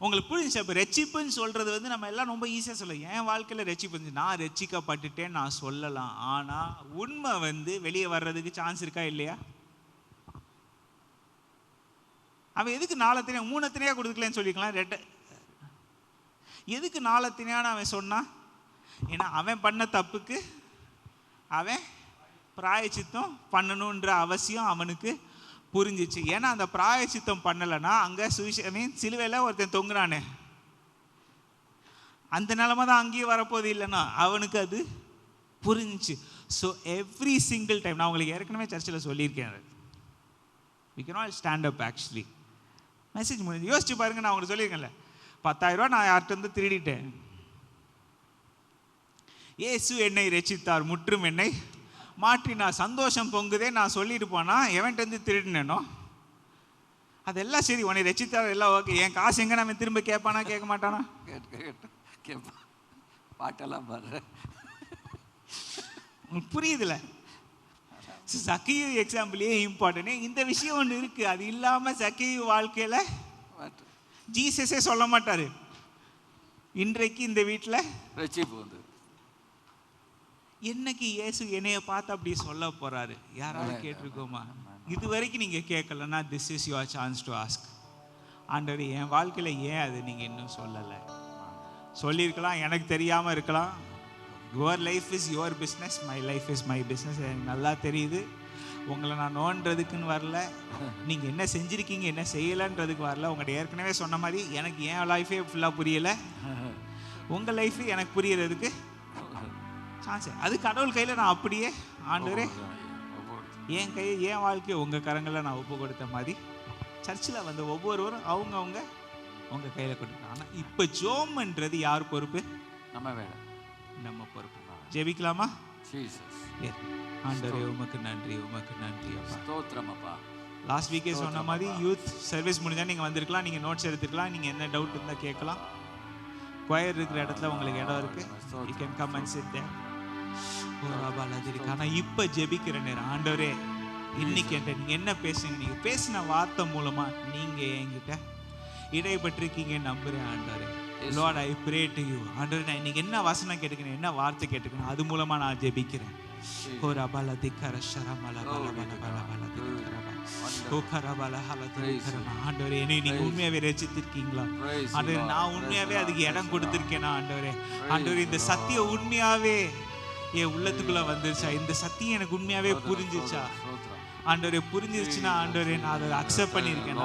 உங்களுக்கு புரிஞ்சுச்சு? அப்போ ரட்சிப்புன்னு சொல்கிறது வந்து நம்ம எல்லாம் ரொம்ப ஈஸியாக சொல்லலாம். என் வாழ்க்கையில் ரட்சிப்பு நான் ரட்சிக்கப்பட்டுட்டேன்னு நான் சொல்லலாம். ஆனால் உண்மை வந்து வெளியே வர்றதுக்கு சான்ஸ் இருக்கா இல்லையா? அவன் எதுக்கு 4 தனியாக 3 தனியாக கொடுக்கலன்னு சொல்லிக்கலாம். எதுக்கு 4 தனியான்னு அவன் சொன்னான்? ஏன்னா அவன் பண்ண தப்புக்கு அவன் பிராயச்சித்தம் பண்ணணுன்ற அவசியம் அவனுக்கு புரிஞ்சிச்சு. ஏன்னா அந்த பிராயச்சித்தம் பண்ணலைன்னா அங்கே சிலுவையில் ஒருத்தன் தொங்குறானே, அந்த நிலைமை தான் அங்கேயும் வரப்போது இல்லைன்னா அவனுக்கு அது புரிஞ்சிச்சு. ஸோ எவ்ரி சிங்கிள் டைம் நான் உங்களுக்கு ஏற்கனவே சர்ச்சில் சொல்லியிருக்கேன், we cannot stand up actually. Message முடிஞ்சு யோசிச்சு பாருங்க. நான் உங்களுக்கு சொல்லியிருக்கேன்ல, 10,000 ரூபா நான் யார்கிட்ட இருந்து திருடிட்டேன். இயேசு என்னை ரட்சித்தார், முற்றும் என்னை மாற்றினார், சந்தோஷம் பொங்குதே நான் சொல்லிட்டு போனா எவன்கிட்ட திருடினேனோ அதெல்லாம் சரி, உன்னை ரட்சித்தார் எல்லாம் ஓகே. என் காசு எங்க நம்ம திரும்ப கேட்பானா கேட்க மாட்டானா? கேட்பான். பாட்டெல்லாம் பாரு, புரியுதுல? சக்கியு எக்ஸாம்பிளே இம்பார்ட்டன்ட். இந்த விஷயம் ஒன்று இருக்கு, அது இல்லாம சக்கியு வாழ்க்கையில ஜீசஸே சொல்ல மாட்டாரு இன்றைக்கு இந்த வீட்டில் ரட்சிப்பு வந்து. என்னைக்கு இயேசு என்னைய பார்த்து அப்படி சொல்ல போறாரு? யாராவது கேட்டிருக்கோமா? இது வரைக்கும் நீங்க கேட்கலன்னா this is your chance to ask. ஆண்டவரே என் வாழ்க்கையில ஏன் அது நீங்க இன்னும் சொல்லலை? சொல்லியிருக்கலாம், எனக்கு தெரியாம இருக்கலாம். Your life is your business, my life is my business. எனக்கு நல்லா தெரியுது. உங்களை நான் நோன்றதுக்குன்னு வரல, நீங்கள் என்ன செஞ்சுருக்கீங்க என்ன செய்யலைன்றதுக்கு வரல. உங்கள்கிட்ட ஏற்கனவே சொன்ன மாதிரி எனக்கு என் லைஃபே ஃபுல்லாக புரியலை, உங்கள் லைஃபு எனக்கு புரியறதுக்கு சான்ஸ். அது கடவுள் கையில் நான் அப்படியே ஆண்டவரே என் கையை என் வாழ்க்கையை உங்கள் கரங்களில் நான் ஒப்பு கொடுத்த மாதிரி சர்ச்சில் வந்து ஒவ்வொருவரும் அவங்கவுங்க உங்கள் கையில் கொடுக்குறாங்க. ஆனால் இப்போ ஜோம்ன்றது யார் பொறுப்பு? நம்ம வேலை, நம்ம பொறுப்பு. ஜெபிக்கலாமா? ஆண்டவரே உமக்கு நன்றி, உமக்கு நன்றி அப்பா. ஸ்தோத்திரம் அப்பா. லாஸ்ட் வீக்கே சொன்ன மாதிரி யூத் சர்வீஸ் முடிஞ்சால் நீங்கள் வந்திருக்கலாம், நீங்கள் நோட்ஸ் எடுத்துக்கலாம், நீங்கள் என்ன டவுட் இருந்தால் கேட்கலாம். கொயர் இருக்கிற இடத்துல உங்களுக்கு இடம் இருக்குது, you can come and sit there. ஆனால் இப்போ ஜெபிக்கிற நேரம். ஆண்டவரே இன்னைக்கு என்கிட்ட நீங்கள் என்ன பேசுங்க, நீங்கள் பேசின வார்த்தை மூலமாக நீங்கள் என்கிட்ட இடைப்பட்டிருக்கீங்க நம்புகிறேன் ஆண்டவரே. Lord, I pray to you. ஆண்டவரே நான் இன்னைக்கு என்ன வசனம் கேட்டுக்கணும், என்ன வார்த்தை கேட்டுக்கணும், அது மூலமாக நான் ஜெபிக்கிறேன். ஆண்டவரே என்னை நீங்க உண்மையாவே ரட்சித்திருக்கீங்களா? ஆண்டவரே நான் உண்மையாவே அதுக்கு இடம் கொடுத்திருக்கேனா? ஆண்டவரே ஆண்டவரே இந்த சத்தியம் உண்மையாவே என் உள்ளத்துக்குள்ள வந்துருச்சா? இந்த சத்தியம் எனக்கு உண்மையாவே புரிஞ்சிச்சா? ஆண்டவரே புரிஞ்சிருச்சுன்னா ஆண்டவரே நான் அதை அக்செப்ட் பண்ணியிருக்கேன்.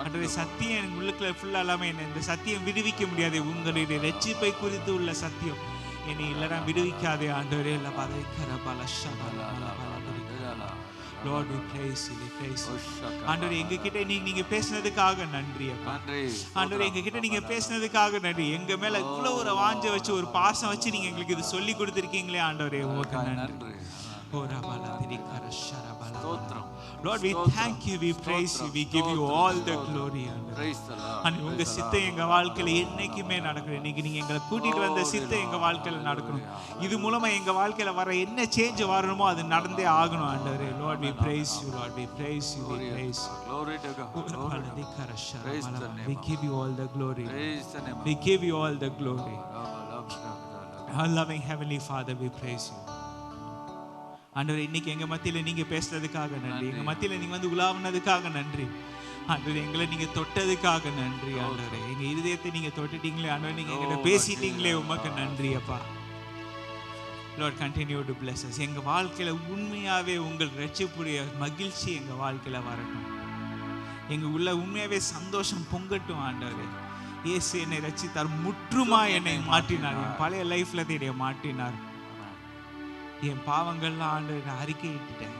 ஆண்டவரே சத்தியம் எனக்கு உள்ளுக்குள்ள ஃபுல்லாக எல்லாமே என்ன இந்த சத்தியம் விடுவிக்க முடியாது. உங்களுடைய ரட்சிப்பை குறித்து உள்ள சத்தியம் என்னை இல்லைனா விடுவிக்காதே ஆண்டவரே. இல்லை Lord, we praise you, we praise you. ஆண்டவரே, எங்ககிட்ட நீங்க பேசினதுக்காக நன்றி அப்பா. ஆண்டவரே, எங்ககிட்ட நீங்க பேசினதுக்காக நன்றி. எங்க மேல இவ்வளவு ஒரு வாஞ்சை வச்சு, ஒரு பாசம் வச்சு நீங்க எங்களுக்கு இது சொல்லி கொடுத்திருக்கீங்களே ஆண்டவரே, உமக்கு நன்றி. Lord, we thank you, we praise you, we give you all the glory. உங்க சித்தம் எங்க வாழ்க்கையில என்னைக்குமே நடக்கணும். நீங்க எங்களை கூட்டிட்டு வந்த சித்தம் எங்க வாழ்க்கையில நடக்கணும். இது மூலமா எங்க வாழ்க்கையில வர என்ன சேஞ்ச் வரணுமோ அது நடந்தே ஆகணும் ஆண்டவரே. Lord, we praise you, Lord, we praise you, we praise you. Glory to God. We give you all the glory. We give you all the glory. Our loving heavenly Father, we praise you. ஆண்டவரே, இன்னைக்கு எங்க மத்தியில நீங்க பேசுறதுக்காக நன்றி. எங்க மத்தியில நீங்க வந்து உலாவுனதுக்காக நன்றி. ஆண்டவரே, எங்களை நீங்க தொட்டதுக்காக நன்றி. ஆண்டவரே, எங்க இதயத்தை நீங்க தொட்டுட்டீங்களே ஆண்டவரே, நீங்க எங்கிட்ட பேசிட்டீங்களே, உமக்கு நன்றி அப்பா. Lord, continue to bless us. எங்க வாழ்க்கையில உண்மையாவே உங்கள் ரட்சிப்புடைய மகிழ்ச்சி எங்க வாழ்க்கையில வரட்டும். எங்க உள்ள உண்மையாவே சந்தோஷம் பொங்கட்டும் ஆண்டவரே. இயேசு என்னை ரட்சித்தார், முற்றுமா என்னை மாற்றினார், என் பழைய லைஃப்ல என்னை மாற்றினார். என் பாவங்கள்லாம் ஆண்டவரே நான் அறிக்கையிட்டுட்டேன்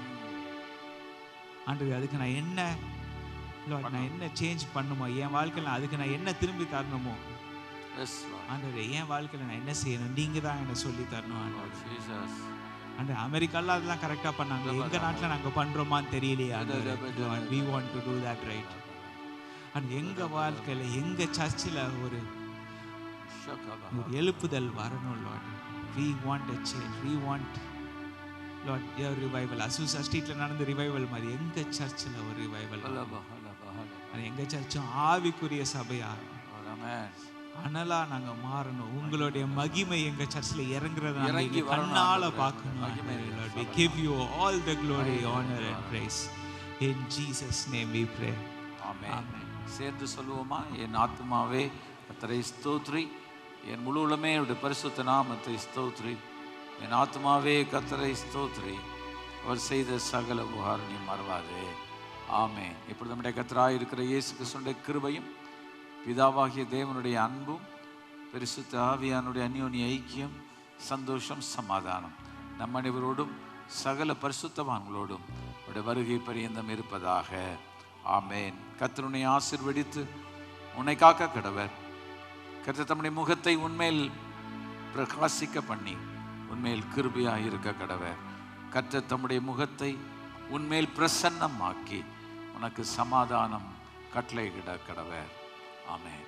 ஆண்டவரே. அதுக்கு நான் என்ன நான் என்ன சேஞ்ச் பண்ணுமோ என் வாழ்க்கையில், அதுக்கு நான் என்ன திரும்பி தரணுமோ ஆண்டவரே, என் வாழ்க்கையில் நான் என்ன செய்யணும், நீங்க தான் என்ன சொல்லி தரணும் ஆண்டவரே. அமெரிக்கால அதெல்லாம் கரெக்டாக பண்ணாங்க, எங்க நாட்டில் நாங்கள் பண்றோமான்னு தெரியலையே ஆண்டவரே. We want to do that right. And எங்க வாழ்க்கையில் எங்க சர்ச்சில் ஒரு எழுப்புதல் வரணும் Lord. We want a change. We want Lord your revival. அசூசா ஸ்ட்ரீட்ல நடந்த ரிவைவல் மாதிரி எங்க சர்ச்சில் ஒரு ரிவைவல். எங்க சர்ச்சும் ஆவிக்குரிய சபையா அனலா நாங்க மாறணும். உங்களுடைய மகிமை எங்க சர்ச்சில் இறங்குறத நாங்க கண்ணால பார்க்கணும். Lord, we give you all the glory, honor and praise. In Jesus' name we pray. Amen. சேர்ந்து சொல்லுவோமா? என் ஆத்துமாவே கர்த்தரை ஸ்தோத்திரி, என் முழு உள்ளமே அவருடைய பரிசுத்த நாமத்தை ஸ்தோத்திரி. என் ஆத்மாவே கர்த்தரை ஸ்தோத்திரி, அவர் செய்த சகல உபகாரங்களையும் மறவாதே. ஆமென். இப்பொழுது நம்முடைய கர்த்தராய் இருக்கிற இயேசு கிறிஸ்துவின் கிருபையும் பிதாவாகிய தேவனுடைய அன்பும் பரிசுத்த ஆவியானுடைய அந்யோன்ய ஐக்கியம், சந்தோஷம், சமாதானம் நம் அனைவரோடும் சகல பரிசுத்தவான்களோடும் அவருடைய வருகை பரியந்தம் இருப்பதாக. ஆமென். கர்த்தர் உன்னை ஆசீர்வதித்து உன்னை காக்க கடவர். கர்த்தர் தம்முடைய முகத்தை உன்மேல் பிரகாசிக்க பண்ணி உன்மேல் கிருபையாக இருக்க கடவர். கர்த்தர் தம்முடைய முகத்தை உன்மேல் பிரசன்னமாக்கி உனக்கு சமாதானம் கட்டளையிட கடவர். ஆமென்.